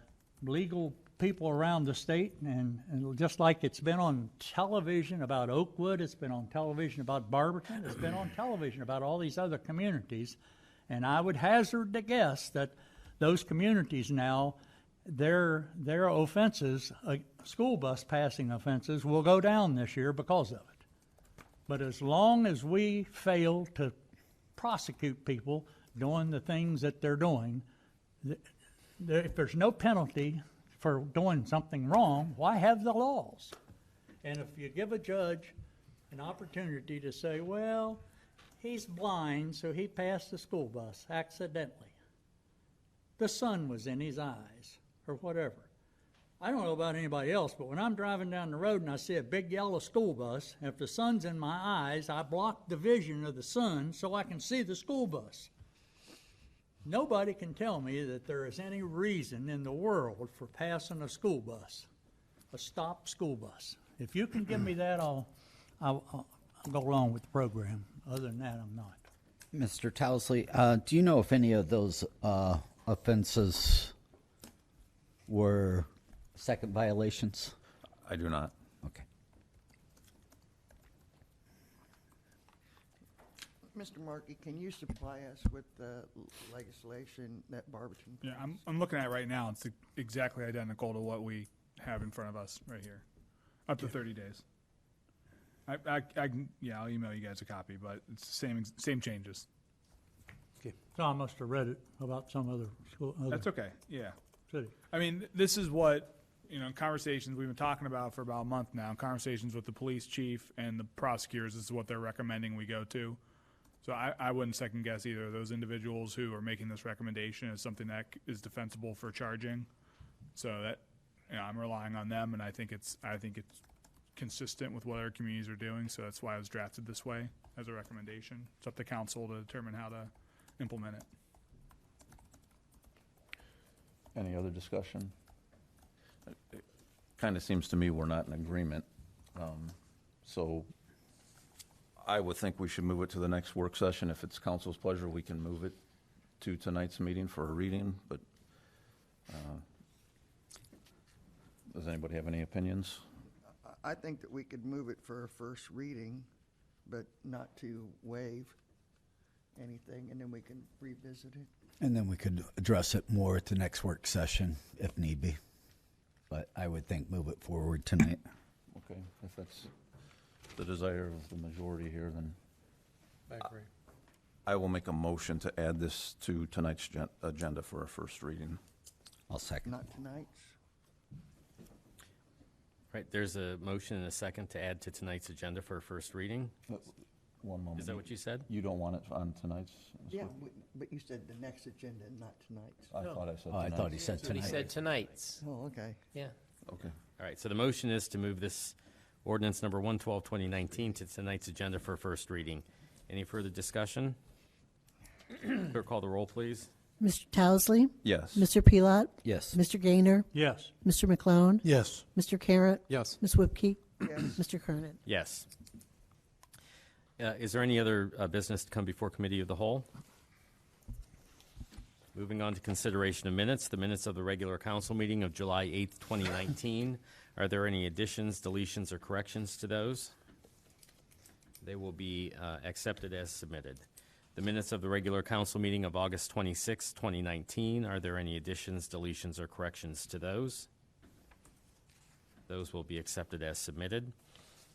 legal people around the state, and just like it's been on television about Oakwood, it's been on television about Barberton, it's been on television about all these other communities, and I would hazard to guess that those communities now, their offenses, school bus passing offenses, will go down this year because of it. But as long as we fail to prosecute people doing the things that they're doing, if there's no penalty for doing something wrong, why have the laws? And if you give a judge an opportunity to say, well, he's blind, so he passed the school bus accidentally. The sun was in his eyes, or whatever. I don't know about anybody else, but when I'm driving down the road and I see a big yellow school bus, if the sun's in my eyes, I block the vision of the sun so I can see the school bus. Nobody can tell me that there is any reason in the world for passing a school bus, a stopped school bus. If you can give me that, I'll go along with the program. Other than that, I'm not. Mr. Towsley, do you know if any of those offenses were second violations? I do not. Okay. Mr. Markey, can you supply us with the legislation that Barberton? Yeah, I'm looking at it right now. It's exactly identical to what we have in front of us right here. Up to 30 days. I'll email you guys a copy, but it's the same changes. So I must have read it about some other school. That's okay. Yeah. City. I mean, this is what, conversations we've been talking about for about a month now, conversations with the police chief and the prosecutors, this is what they're recommending we go to. So I wouldn't second guess either of those individuals who are making this recommendation as something that is defensible for charging. So that, I'm relying on them, and I think it's consistent with what other communities are doing. So that's why it was drafted this way as a recommendation. It's up to council to determine how to implement it. Any other discussion? It kind of seems to me we're not in agreement. So I would think we should move it to the next work session. If it's council's pleasure, we can move it to tonight's meeting for a reading, but does anybody have any opinions? I think that we could move it for a first reading, but not to waive anything, and then we can revisit it. And then we could address it more at the next work session if need be. But I would think move it forward tonight. Okay, if that's the desire of the majority here, then I agree. I will make a motion to add this to tonight's agenda for a first reading. I'll second. Not tonight's? Right, there's a motion and a second to add to tonight's agenda for a first reading. One moment. Is that what you said? You don't want it on tonight's? Yeah, but you said the next agenda, not tonight's. I thought I said Oh, I tonight's. thought he said He tonight. said tonight's. Oh, okay. Yeah. Okay. All right, so the motion is to move this ordinance number 112, 2019 to tonight's agenda for first reading. Any further discussion? Clerk, call the roll, please. Mr. Towsley? Yes. Mr. Pelot? Yes. Mr. Gaynor? Yes. Mr. McClone? Yes. Mr. Carrot? Yes. Ms. Whipke? Yes. Mr. Kernan? Yes. Is there any other business to come before committee of the whole? Moving on to consideration of minutes, the minutes of the regular council meeting of July 8th, 2019. Are there any additions, deletions, or corrections to those? They will be accepted as submitted. The minutes of the regular council meeting of August 26, 2019. Are there any additions, deletions, or corrections to those? Those will be accepted as submitted.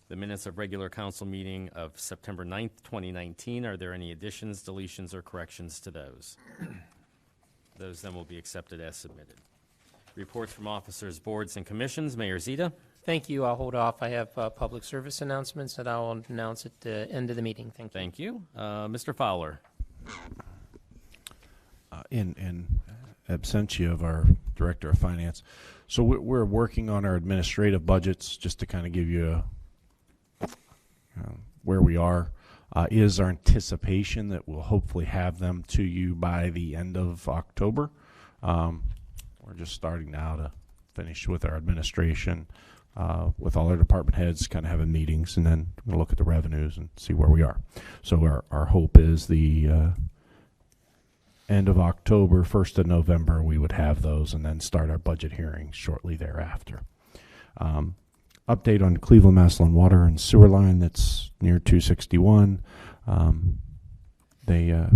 The minutes of regular council meeting of September 9th, 2019. Are there any additions, deletions, or corrections to those? Those then will be accepted as submitted. Reports from officers, boards, and commissions. Mayor Zita. Thank you. I'll hold off. I have public service announcements that I will announce at the end of the meeting. Thank you. Thank you. Mr. Fowler. In absentia of our Director of Finance. So we're working on our administrative budgets, just to kind of give you where we are. Is our anticipation that we'll hopefully have them to you by the end of October. We're just starting now to finish with our administration, with all our department heads, kind of having meetings, and then we'll look at the revenues and see where we are. So our hope is the end of October, 1st of November, we would have those, and then start our budget hearings shortly thereafter. Update on Cleveland Massillon water and sewer line that's near 261. They have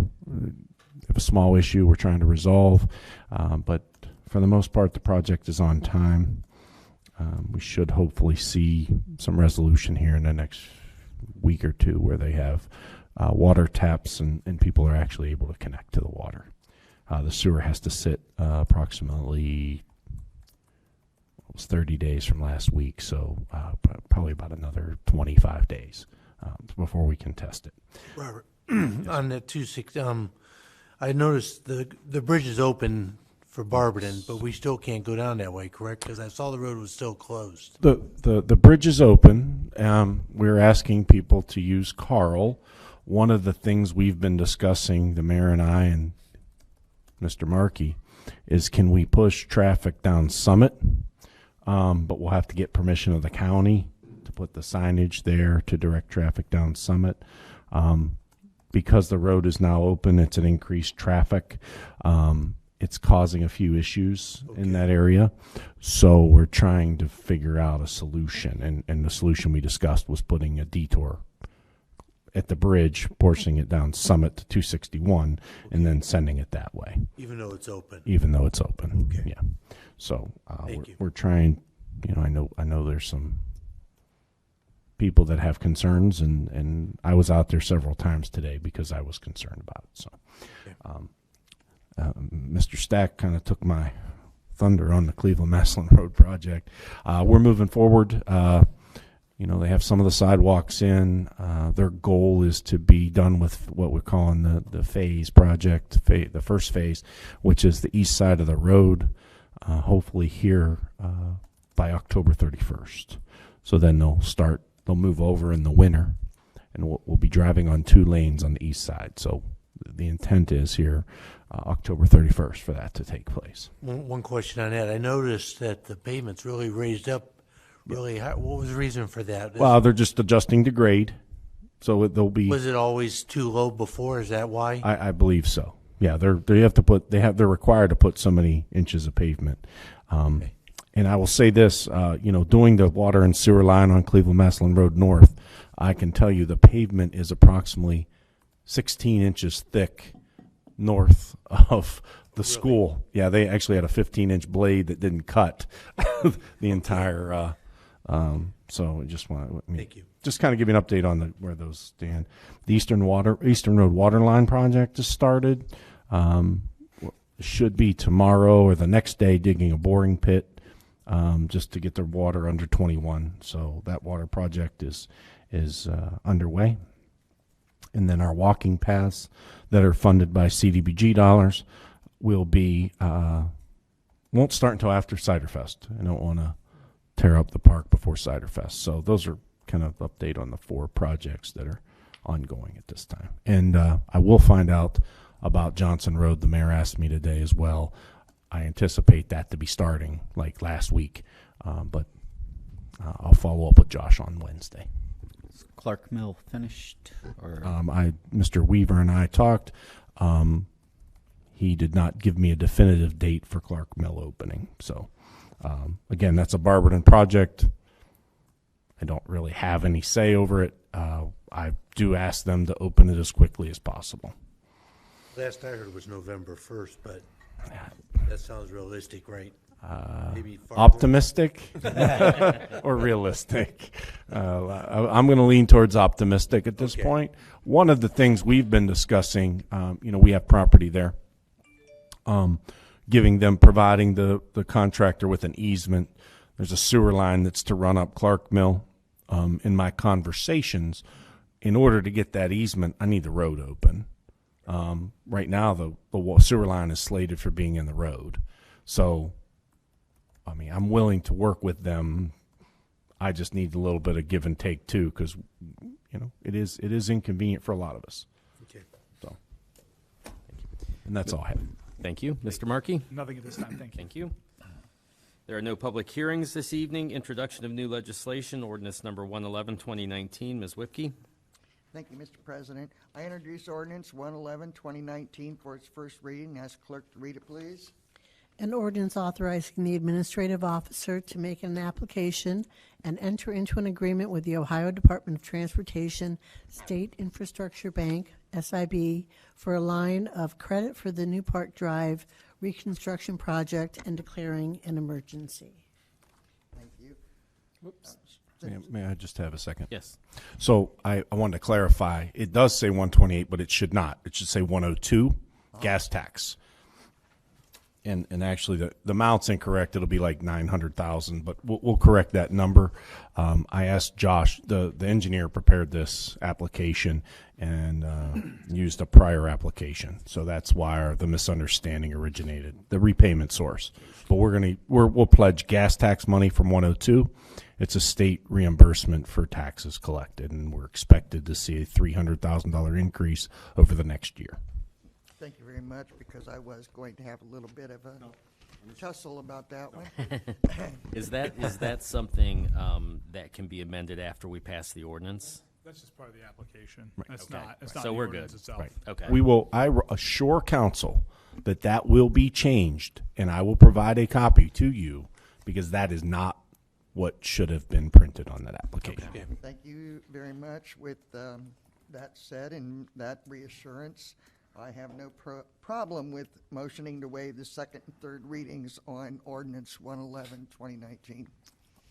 a small issue we're trying to resolve, but for the most part, the project is on time. We should hopefully see some resolution here in the next week or two where they have water taps and people are actually able to connect to the water. The sewer has to sit approximately It's 30 days from last week, so probably about another 25 days before we can test it. Robert, on the 26, I noticed the bridge is open for Barberton, but we still can't go down that way, correct? Because I saw the road was still closed. The bridge is open. We're asking people to use Carl. One of the things we've been discussing, the mayor and I and Mr. Markey, is can we push traffic down Summit? But we'll have to get permission of the county to put the signage there to direct traffic down Summit. Because the road is now open, it's an increased traffic. It's causing a few issues in that area. So we're trying to figure out a solution. And the solution we discussed was putting a detour at the bridge, forcing it down Summit to 261, and then sending it that way. Even though it's open. Even though it's open. Okay. Yeah. So Thank you. we're trying, I know there's some people that have concerns, and I was out there several times today because I was concerned about it. So Mr. Stack kind of took my thunder on the Cleveland-Massillon Road project. We're moving forward. They have some of the sidewalks in. Their goal is to be done with what we're calling the phase project, the first phase, which is the east side of the road, hopefully here by October 31st. So then they'll move over in the winter, and we'll be driving on 2 lanes on the east side. So the intent is here October 31st for that to take place. One question on that. I noticed that the pavement's really raised up really high. What was the reason for that? Well, they're just adjusting to grade, so they'll be. Was it always too low before? Is that why? I believe so. Yeah, they're required to put so many inches of pavement. Okay. And I will say this, doing the water and sewer line on Cleveland-Massillon Road North, I can tell you the pavement is approximately 16 inches thick north of the school. Yeah, they actually had a 15-inch blade that didn't cut the entire. So I just want to Thank you. Just kind of give you an update on where those stand. The Eastern Road Water Line project has started. Should be tomorrow or the next day digging a boring pit just to get the water under 21. So that water project is underway. And then our walking paths that are funded by CDBG dollars will be won't start until after Cider Fest. I don't want to tear up the park before Cider Fest. So those are kind of update on the 4 projects that are ongoing at this time. And I will find out about Johnson Road. The mayor asked me today as well. I anticipate that to be starting like last week, but I'll follow up with Josh on Wednesday. Is Clark Mill finished? Or Mr. Weaver and I talked. He did not give me a definitive date for Clark Mill opening. So, again, that's a Barberton project. I don't really have any say over it. I do ask them to open it as quickly as possible. Last I heard was November 1st, but that sounds realistic, right? Maybe optimistic or realistic. I'm going to lean towards optimistic at this point. One of the things we've been discussing, we have property there, providing the contractor with an easement. There's a sewer line that's to run up Clark Mill. In my conversations, in order to get that easement, I need the road open. Right now, the sewer line is slated for being in the road. So, I'm willing to work with them. I just need a little bit of give and take too, because it is inconvenient for a lot of us. Okay. So, and that's all I have. Thank you, Mr. Markey. Nothing at this time. Thank you. Thank you. There are no public hearings this evening. Introduction of new legislation, ordinance number 111, 2019. Ms. Whipke. Thank you, Mr. President. I introduce ordinance 111, 2019 for its first reading. Ask clerk to read it, please. An ordinance authorizing the administrative officer to make an application and enter into an agreement with the Ohio Department of Transportation State Infrastructure Bank, SIB, for a line of credit for the New Park Drive reconstruction project and declaring an emergency. Thank you. Whoops. May I just have a second? Yes. So I wanted to clarify. It does say 128, but it should not. It should say 102, gas tax. And actually, the amount's incorrect. It'll be like 900,000, but we'll correct that number. I asked Josh, the engineer prepared this application and used a prior application, so that's why the misunderstanding originated. The repayment source, but we'll pledge gas tax money from 102. It's a state reimbursement for taxes collected, and we're expected to see a $300,000 increase over the next year. Thank you very much, because I was going to have a little bit of a tussle about that one. Is that something that can be amended after we pass the ordinance? That's just part of the application. Right. That's Okay. not. It's not So the we're ordinance good. itself. Right. Okay. We will. I assure council that will be changed, and I will provide a copy to you, because that is not what should have been printed on that application. Okay. Thank you very much. With that said and that reassurance, I have no problem with motioning to waive the second and third readings on ordinance 111, 2019.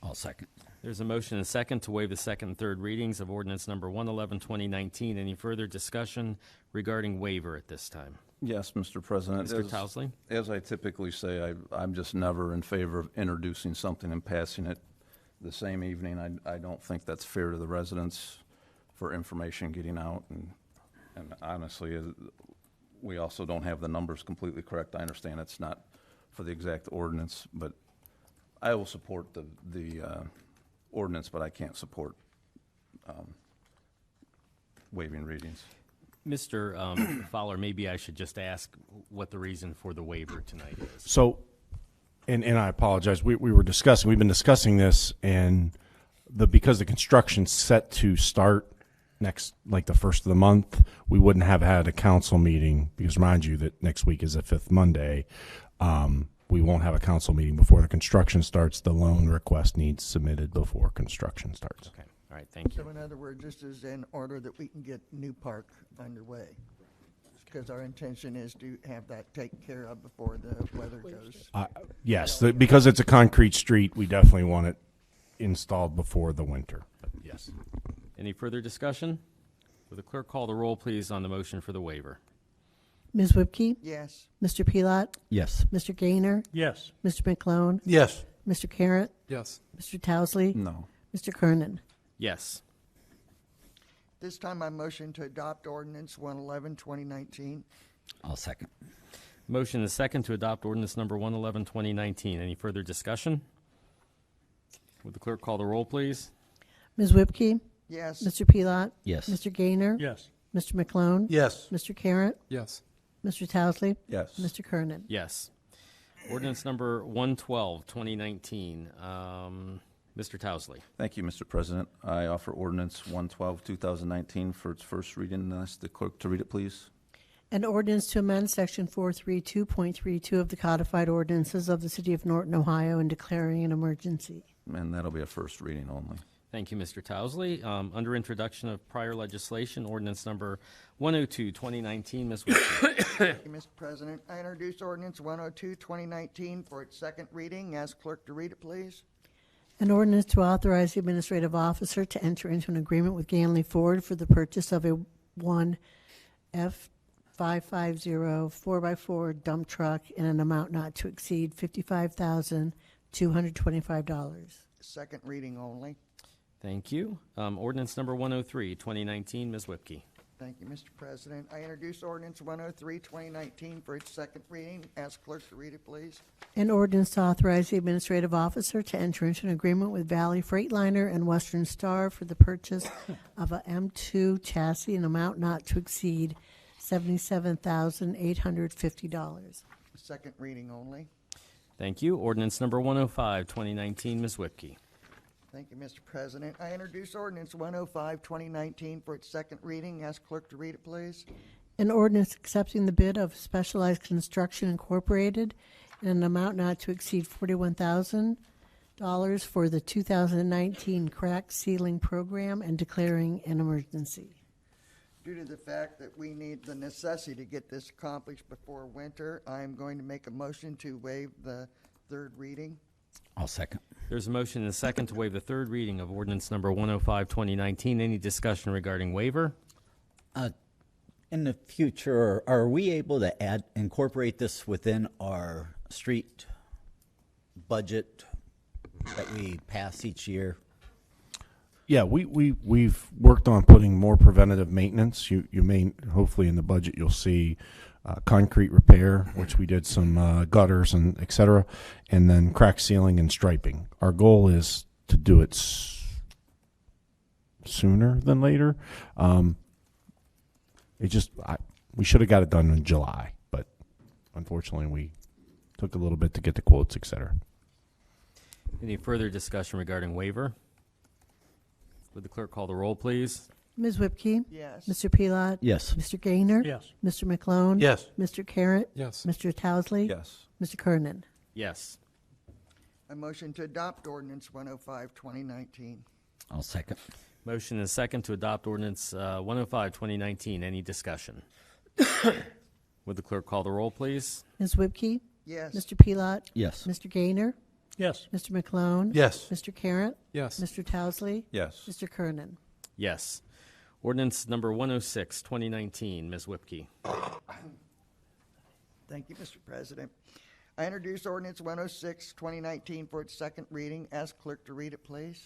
I'll second. There's a motion and a second to waive the second and third readings of ordinance number 111, 2019. Any further discussion regarding waiver at this time? Yes, Mr. President. Mr. Tousley? As I typically say, I'm just never in favor of introducing something and passing it the same evening. I don't think that's fair to the residents for information getting out. And honestly, we also don't have the numbers completely correct. I understand it's not for the exact ordinance, but I will support the ordinance, but I can't support waiving readings. Mr. Fowler, maybe I should just ask what the reason for the waiver tonight is. So, and I apologize. We've been discussing this, and because the construction's set to start next, like the first of the month, we wouldn't have had a council meeting, because remind you that next week is the 5th Monday. We won't have a council meeting before the construction starts. The loan request needs submitted before construction starts. Okay. All right. Thank you. So in other words, this is in order that we can get New Park underway, because our intention is to have that taken care of before the weather goes. Yes, because it's a concrete street, we definitely want it installed before the winter. But yes. Any further discussion? Will the clerk call the roll, please, on the motion for the waiver? Ms. Whipke? Yes. Mr. Pelot? Yes. Mr. Gaynor? Yes. Mr. McClone? Yes. Mr. Carrot? Yes. Mr. Tousley? No. Mr. Kernan? Yes. This time I motion to adopt ordinance 111, 2019. I'll second. Motion is second to adopt ordinance number 111, 2019. Any further discussion? Would the clerk call the roll, please? Ms. Whipke? Yes. Mr. Pelot? Yes. Mr. Gaynor? Yes. Mr. McClone? Yes. Mr. Carrot? Yes. Mr. Tousley? Yes. Mr. Kernan? Yes. Ordinance number 112, 2019. Mr. Tousley. Thank you, Mr. President. I offer ordinance 112, 2019 for its first reading, and ask the clerk to read it, please. An ordinance to amend Section 432.32 of the codified ordinances of the City of Norton, Ohio, and declaring an emergency. And that'll be a first reading only. Thank you, Mr. Tousley. Under introduction of prior legislation, ordinance number 102, 2019. Ms. Whitfield. Thank you, Mr. President. I introduce ordinance 102, 2019 for its second reading. Ask clerk to read it, please. An ordinance to authorize the administrative officer to enter into an agreement with Ganley Ford for the purchase of a 1 F550 4x4 dump truck in an amount not to exceed $55,225. Second reading only. Thank you. Ordinance number 103, 2019. Ms. Whipke. Thank you, Mr. President. I introduce ordinance 103, 2019 for its second reading. Ask clerk to read it, please. An ordinance to authorize the administrative officer to enter into an agreement with Valley Freightliner and Western Star for the purchase of a M2 chassis in an amount not to exceed $77,850. Second reading only. Thank you. Ordinance number 105, 2019. Ms. Whipke. Thank you, Mr. President. I introduce ordinance 105, 2019 for its second reading. Ask clerk to read it, please. An ordinance accepting the bid of Specialized Construction Incorporated in an amount not to exceed $41,000 for the 2019 crack sealing program and declaring an emergency. Due to the fact that we need the necessity to get this accomplished before winter, I am going to make a motion to waive the third reading. I'll second. There's a motion and a second to waive the third reading of ordinance number 105, 2019. Any discussion regarding waiver? In the future, are we able to incorporate this within our street budget that we pass each year? Yeah, we've worked on putting more preventative maintenance. You may, hopefully in the budget, you'll see concrete repair, which we did some gutters and et cetera, and then crack sealing and striping. Our goal is to do it sooner than later. We should have got it done in July, but unfortunately we took a little bit to get the quotes, et cetera. Any further discussion regarding waiver? Would the clerk call the roll, please? Ms. Whipke? Yes. Mr. Pelot? Yes. Mr. Gaynor? Yes. Mr. McClone? Yes. Mr. Carrot? Yes. Mr. Towesley? Yes. Mr. Kernan? Yes. I motion to adopt ordinance 105, 2019. I'll second. Motion and second to adopt ordinance 105, 2019. Any discussion? Would the clerk call the roll, please? Ms. Whipke? Yes. Mr. Pelot? Yes. Mr. Gaynor? Yes. Mr. McClone? Yes. Mr. Carrot? Yes. Mr. Towesley? Yes. Mr. Kernan? Yes. Ordinance number 106, 2019. Ms. Whipke. Thank you, Mr. President. I introduce ordinance 106, 2019 for its second reading. Ask clerk to read it, please.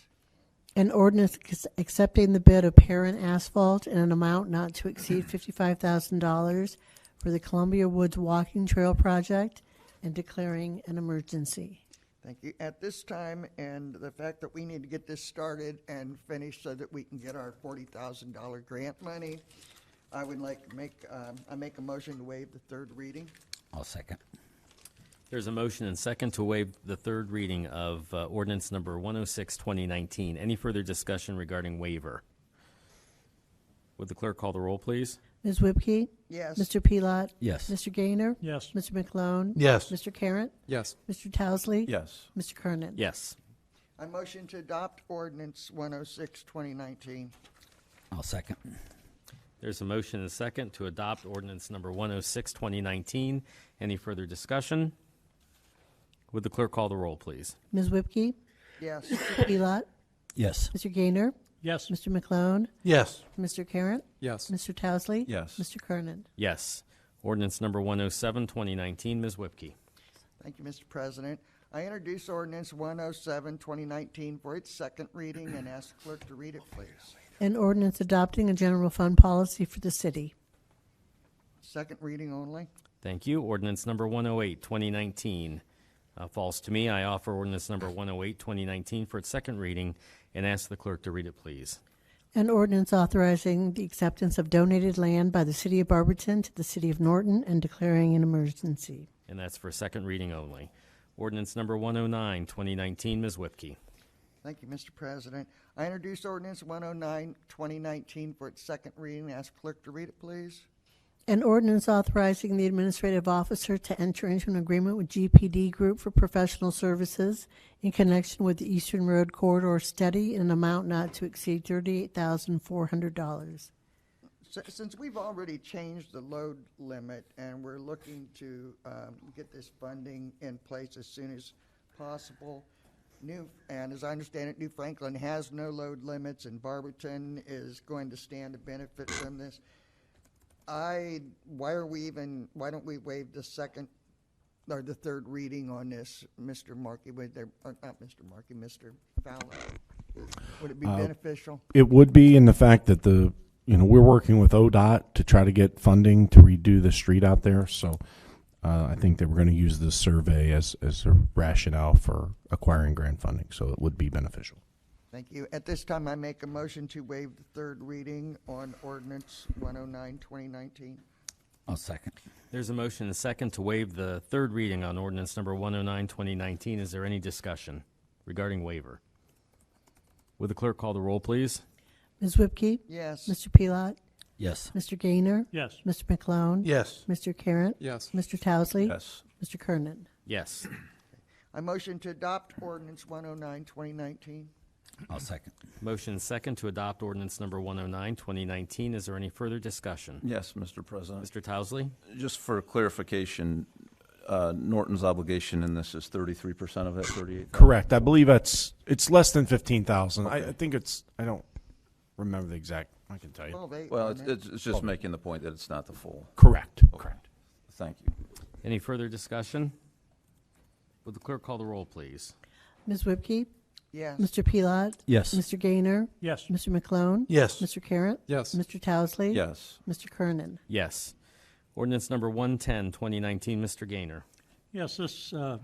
An ordinance accepting the bid of Perrin Asphalt in an amount not to exceed $55,000 for the Columbia Woods Walking Trail project and declaring an emergency. Thank you. At this time, and the fact that we need to get this started and finished so that we can get our $40,000 grant money, I would like to make a motion to waive the third reading. I'll second. There's a motion and second to waive the third reading of ordinance number 106, 2019. Any further discussion regarding waiver? Would the clerk call the roll, please? Ms. Whipke? Yes. Mr. Pelot? Yes. Mr. Gaynor? Yes. Mr. McClone? Yes. Mr. Carrot? Yes. Mr. Towesley? Yes. Mr. Kernan? Yes. I motion to adopt ordinance 106, 2019. I'll second. There's a motion and a second to adopt ordinance number 106, 2019. Any further discussion? Would the clerk call the roll, please? Ms. Whipke? Yes. Mr. Pelot? Yes. Mr. Gaynor? Yes. Mr. McClone? Yes. Mr. Carrot? Yes. Mr. Towesley? Yes. Mr. Kernan? Yes. Ordinance number 107, 2019. Ms. Whipke. Thank you, Mr. President. I introduce ordinance 107, 2019 for its second reading and ask clerk to read it, please. An ordinance adopting a general fund policy for the city. Second reading only. Thank you. Ordinance number 108, 2019 falls to me. I offer ordinance number 108, 2019 for its second reading and ask the clerk to read it, please. An ordinance authorizing the acceptance of donated land by the city of Barberton to the city of Norton and declaring an emergency. And that's for second reading only. Ordinance number 109, 2019. Ms. Whipke. Thank you, Mr. President. I introduce ordinance 109, 2019 for its second reading. Ask clerk to read it, please. An ordinance authorizing the administrative officer to enter into an agreement with GPD Group for professional services in connection with the Eastern Road Corridor Study in an amount not to exceed $38,400. Since we've already changed the load limit and we're looking to get this funding in place as soon as possible, and as I understand it, New Franklin has no load limits and Barberton is going to stand to benefit from this. Why don't we waive the second or the third reading on this, Mr. Markey? Mr. Fowler? Would it be beneficial? It would be in the fact that we're working with ODOT to try to get funding to redo the street out there. So I think that we're going to use this survey as a rationale for acquiring grant funding. So it would be beneficial. Thank you. At this time, I make a motion to waive the third reading on ordinance 109, 2019. I'll second. There's a motion and a second to waive the third reading on ordinance number 109, 2019. Is there any discussion regarding waiver? Would the clerk call the roll, please? Ms. Whipke? Yes. Mr. Pelot? Yes. Mr. Gaynor? Yes. Mr. McClone? Yes. Mr. Carrot? Yes. Mr. Towesley? Yes. Mr. Kernan? Yes. I motion to adopt ordinance 109, 2019. I'll second. Motion and second to adopt ordinance number 109, 2019. Is there any further discussion? Yes, Mr. President. Mr. Towesley? Just for clarification, Norton's obligation in this is 33% of it, 38? Correct. I believe it's less than 15,000. I think I don't remember the exact. I can tell you. 12.8. Well, wasn't it? it's just making the point that it's not the full. Correct, correct. Thank you. Any further discussion? Would the clerk call the roll, please? Ms. Whipke? Yes. Mr. Pilot? Yes. Mr. Gaynor? Yes. Mr. McClone? Yes. Mr. Carratt? Yes. Mr. Towesley? Yes. Mr. Kernan? Yes. Ordinance number 110, 2019, Mr. Gaynor. Yes, I'd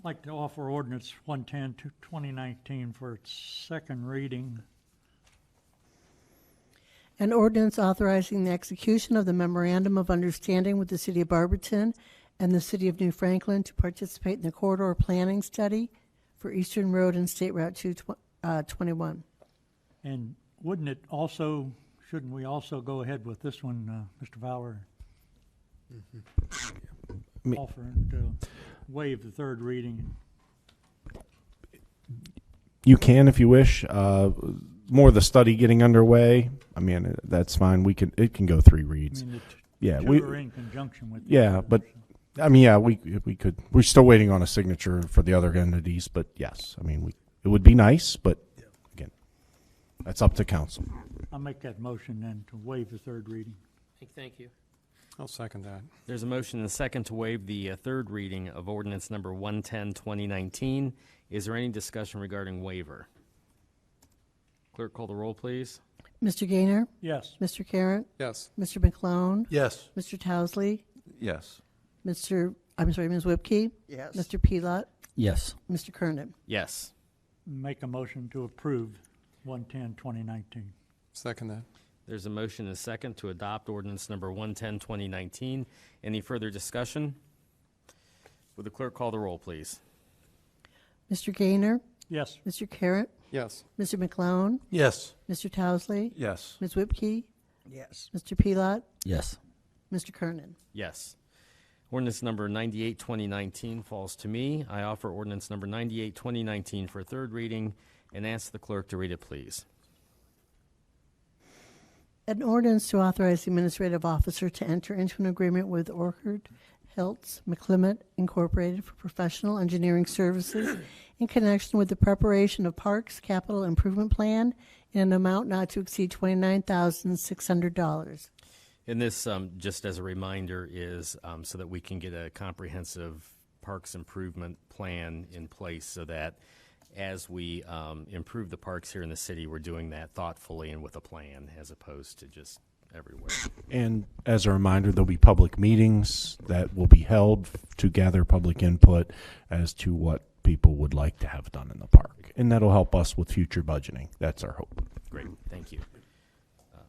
like to offer ordinance 110 to 2019 for its second reading. An ordinance authorizing the execution of the memorandum of understanding with the City of Barberton and the City of New Franklin to participate in the corridor planning study for Eastern Road and State Route 221. And shouldn't we also go ahead with this one, Mr. Fowler? Offering to waive the third reading. You can if you wish. More of the study getting underway. I mean, that's fine. It can go 3 reads. I mean, Yeah, two are in conjunction with. Yeah, but I mean, yeah, we could. We're still waiting on a signature for the other entities, but yes, I mean, it would be nice, but again, that's up to council. I'll make that motion then to waive the third reading. Thank you. I'll second that. There's a motion and a second to waive the third reading of ordinance number 110, 2019. Is there any discussion regarding waiver? Clerk, call the roll, please. Mr. Gaynor? Yes. Mr. Carratt? Yes. Mr. McClone? Yes. Mr. Towesley? Yes. Ms. Whipke? Yes. Mr. Pilot? Yes. Mr. Kernan? Yes. Make a motion to approve 110, 2019. Second that. There's a motion and a second to adopt ordinance number 110, 2019. Any further discussion? Would the clerk call the roll, please? Mr. Gaynor? Yes. Mr. Carratt? Yes. Mr. McClone? Yes. Mr. Towesley? Yes. Ms. Whipke? Yes. Mr. Pilot? Yes. Mr. Kernan? Yes. Ordinance number 98, 2019 falls to me. I offer ordinance number 98, 2019 for third reading and ask the clerk to read it, please. An ordinance to authorize the administrative officer to enter into an agreement with Orchard Hiltz McClimate Incorporated for professional engineering services in connection with the preparation of Parks Capital Improvement Plan in an amount not to exceed $29,600. And this, just as a reminder, is so that we can get a comprehensive parks improvement plan in place so that as we improve the parks here in the city, we're doing that thoughtfully and with a plan as opposed to just everywhere. And as a reminder, there'll be public meetings that will be held to gather public input as to what people would like to have done in the park. And that'll help us with future budgeting. That's our hope. Great, thank you.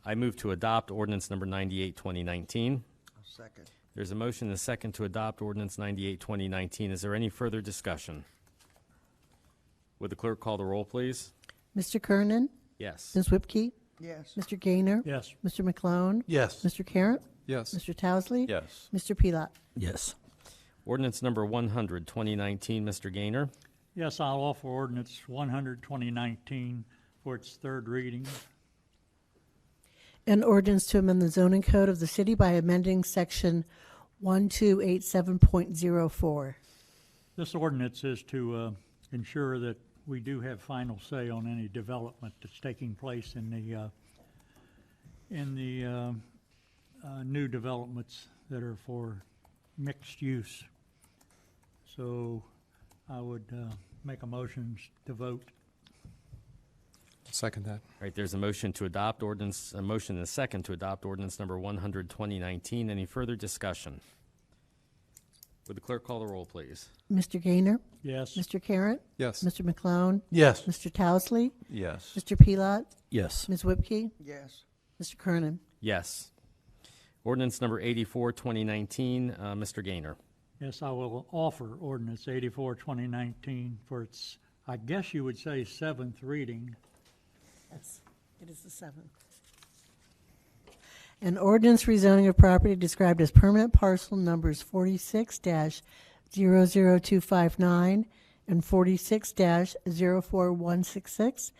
I move to adopt ordinance number 98, 2019. I'll second. There's a motion and a second to adopt ordinance 98, 2019. Is there any further discussion? Would the clerk call the roll, please? Mr. Kernan? Yes. Ms. Whipke? Yes. Mr. Gaynor? Yes. Mr. McClone? Yes. Mr. Carratt? Yes. Mr. Towesley? Yes. Mr. Pilot? Yes. Ordinance number 100, 2019, Mr. Gaynor. Yes, I'll offer ordinance 100, 2019 for its third reading. An ordinance to amend the zoning code of the city by amending section 1287.04. This ordinance is to ensure that we do have final say on any development that's taking place in the new developments that are for mixed use. So I would make a motion to vote. Second that. All right, there's a motion to adopt ordinance, a motion and a second to adopt ordinance number 100, 2019. Any further discussion? Would the clerk call the roll, please? Mr. Gaynor? Yes. Mr. Carratt? Yes. Mr. McClone? Yes. Mr. Towesley? Yes. Mr. Pilot? Yes. Ms. Whipke? Yes. Mr. Kernan? Yes. Ordinance number 84, 2019, Mr. Gaynor. Yes, I will offer ordinance 84, 2019 for its, I guess you would say, seventh reading. Yes, it is the seventh. An ordinance rezoning of property described as permanent parcel numbers 46-00259 and 46-04166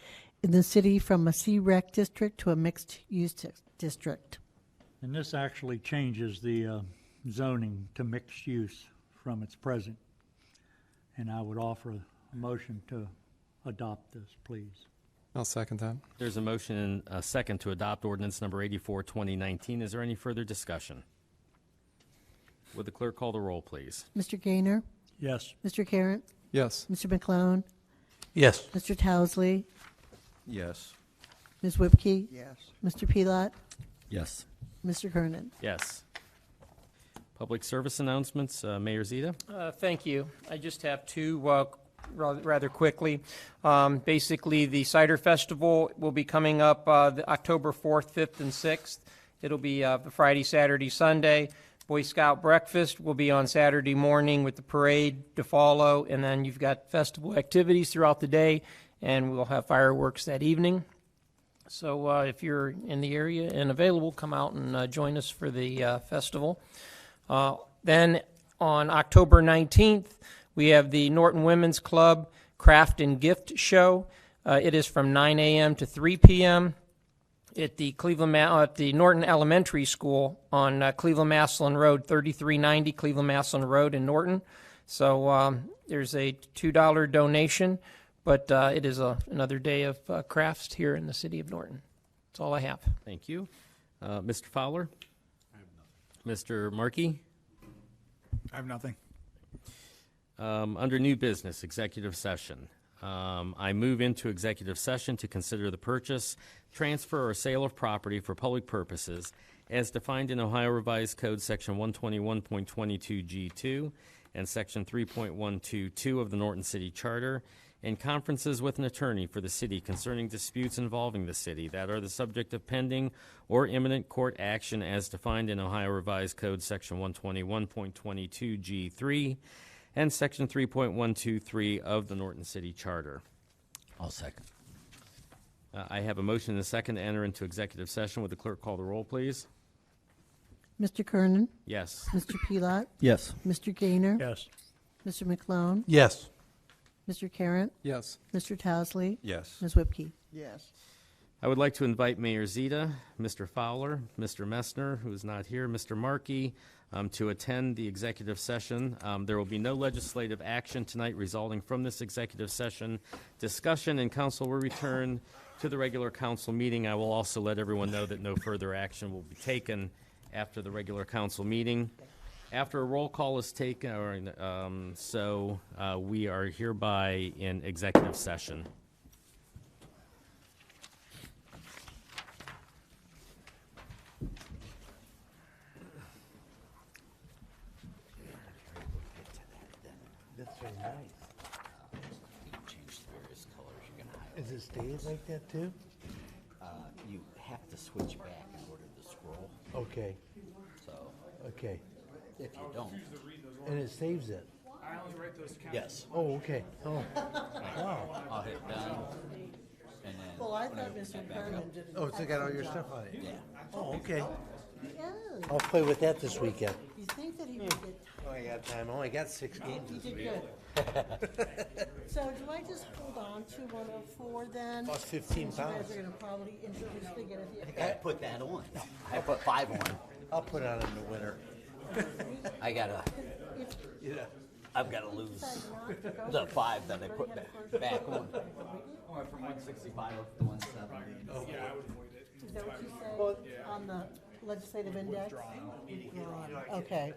in the city from a C-REC district to a mixed-use district. And this actually changes the zoning to mixed use from its present. And I would offer a motion to adopt this, please. I'll second that. There's a motion and a second to adopt ordinance number 84, 2019. Is there any further discussion? Would the clerk call the roll, please? Mr. Gaynor? Yes. Mr. Carratt? Yes. Mr. McClone? Yes. Mr. Towesley? Yes. Ms. Whipke? Yes. Mr. Pelot? Yes. Mr. Kernan? Yes. Public service announcements, Mayor Zita. Thank you. I just have two rather quickly. Basically, the Cider Festival will be coming up the October 4th, 5th, and 6th. It'll be the Friday, Saturday, Sunday. Boy Scout breakfast will be on Saturday morning with the parade to follow, and then you've got festival activities throughout the day, and we'll have fireworks that evening. So if you're in the area and available, come out and join us for the festival. Then on October 19th, we have the Norton Women's Club Craft and Gift Show. It is from 9 a.m. to 3 p.m. at the Norton Elementary School on Cleveland Massillon Road, 3390 Cleveland Massillon Road in Norton. So there's a $2 donation, but it is another day of crafts here in the city of Norton. That's all I have. Thank you. Mr. Fowler? Mr. Markey? I have nothing. Under new business, executive session. I move into executive session to consider the purchase, transfer, or sale of property for public purposes as defined in Ohio Revised Code Section 121.22G2 and Section 3.122 of the Norton City Charter, and conferences with an attorney for the city concerning disputes involving the city that are the subject of pending or imminent court action as defined in Ohio Revised Code Section 121.22G3 and Section 3.123 of the Norton City Charter. I'll second. I have a motion and a second to enter into executive session. Would the clerk call the roll, please? Mr. Kernan? Yes. Mr. Pelot? Yes. Mr. Gaynor? Yes. Mr. McClone? Yes. Mr. Carratt? Yes. Mr. Towesley? Yes. Ms. Whipke? Yes. I would like to invite Mayor Zita, Mr. Fowler, Mr. Messner, who is not here, Mr. Markey, to attend the executive session. There will be no legislative action tonight resulting from this executive session. Discussion and council will return to the regular council meeting. I will also let everyone know that no further action will be taken after the regular council meeting. After a roll call is taken, we are hereby in executive session. That's very nice. Is it stayed like that too? You have to switch back in order to scroll. Okay. So Okay. if you don't, And it saves it. I only write those yes. Oh, okay. Oh. Wow. I'll hit done, and then. Well, I thought Mr. Kernan did. Oh, it's got all your stuff on it? Yeah. Oh, okay. Yeah. I'll play with that this weekend. You think that he would get, Oh, I got time. I only got 6 games he this did week. good. So do I just hold on to 104 then? Lost 15 You guys pounds. are gonna probably introduce me again at the end. I put that on. I put 5 on. I'll put it on in the winter. I gotta, Yeah. I've gotta lose the 5 that I put back on. From 165 up to 170. Is that what you say on the legislative index? Okay.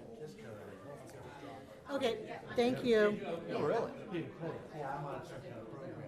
Okay, thank you. Oh, really? Yeah, I'm on some kind of program.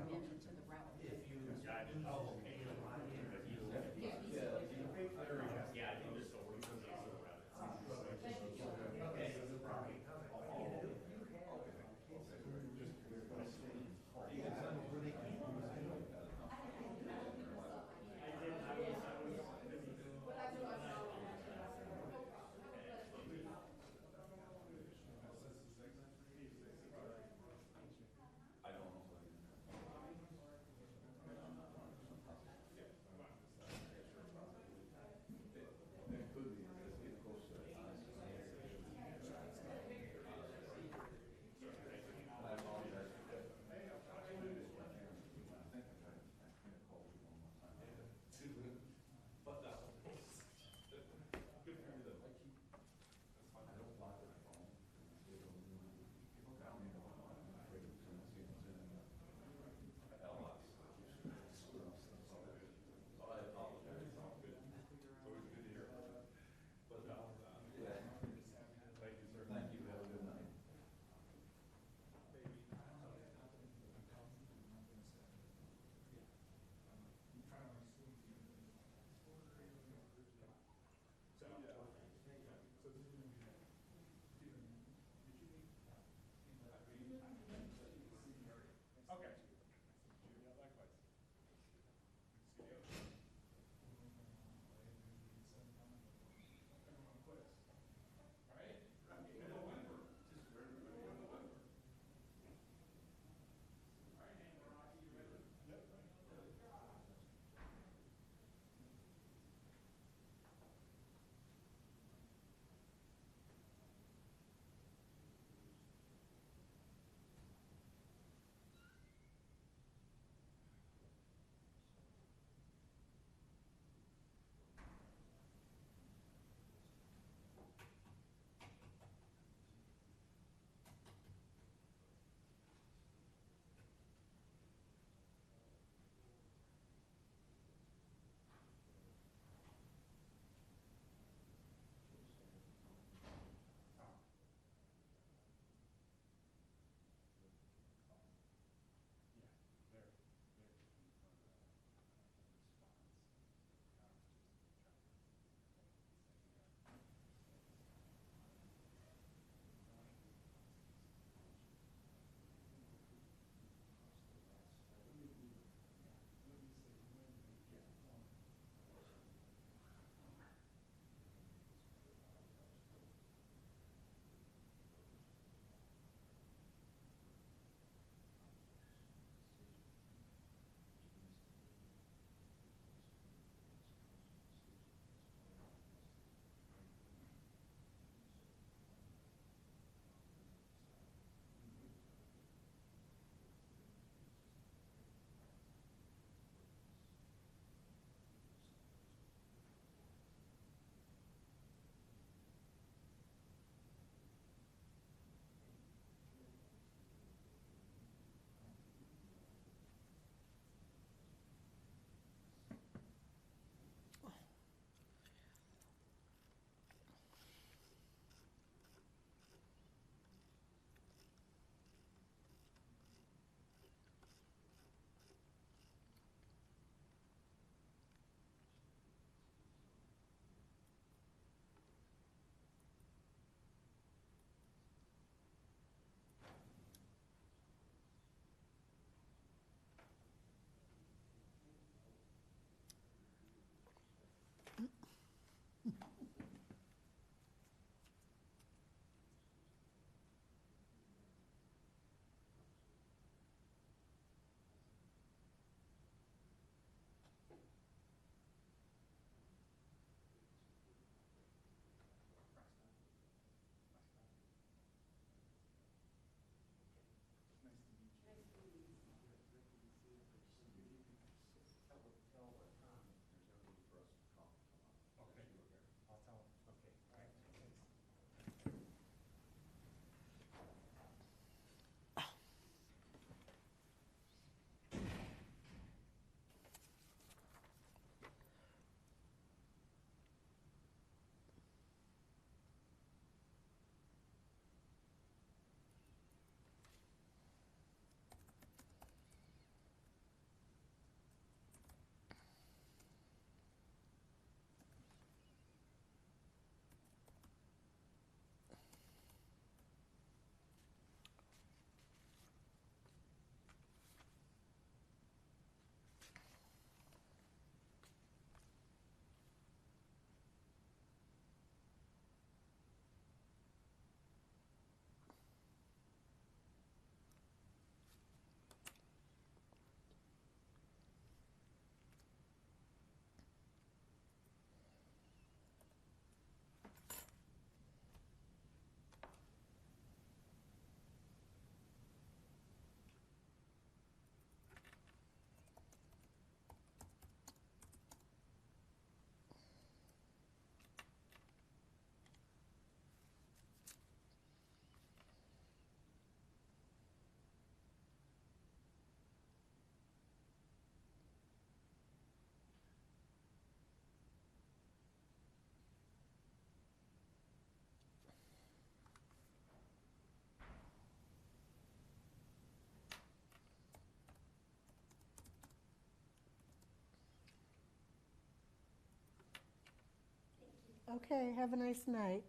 Okay, have a nice night.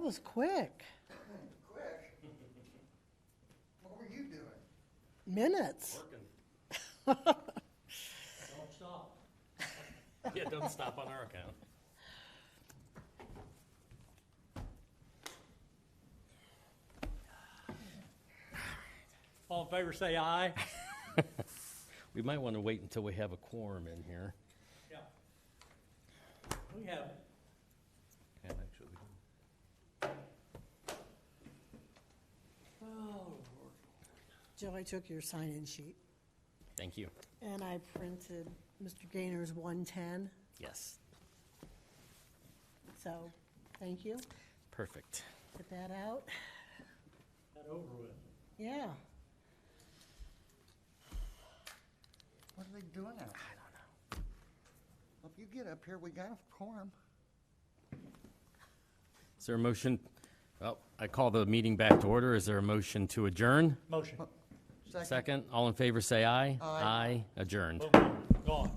was quick. Quick. What were you doing? Minutes. Don't stop. Yeah, don't stop on our account. All in favor, say aye. We might want to wait until we have a quorum in here. Yeah. We have, Joe, I took your sign-in sheet, Thank you. and I printed Mr. Gaynor's 110, Yes, so, thank you. perfect. Get that out. that over with. Yeah. What are they doing out there? I don't know. Well, if you get up here, we got a quorum. Is there a motion? Well, I call the meeting back to order. Is there a motion to adjourn? Motion. Second. All in favor, say aye. Aye. Adjourned. Boom, gone.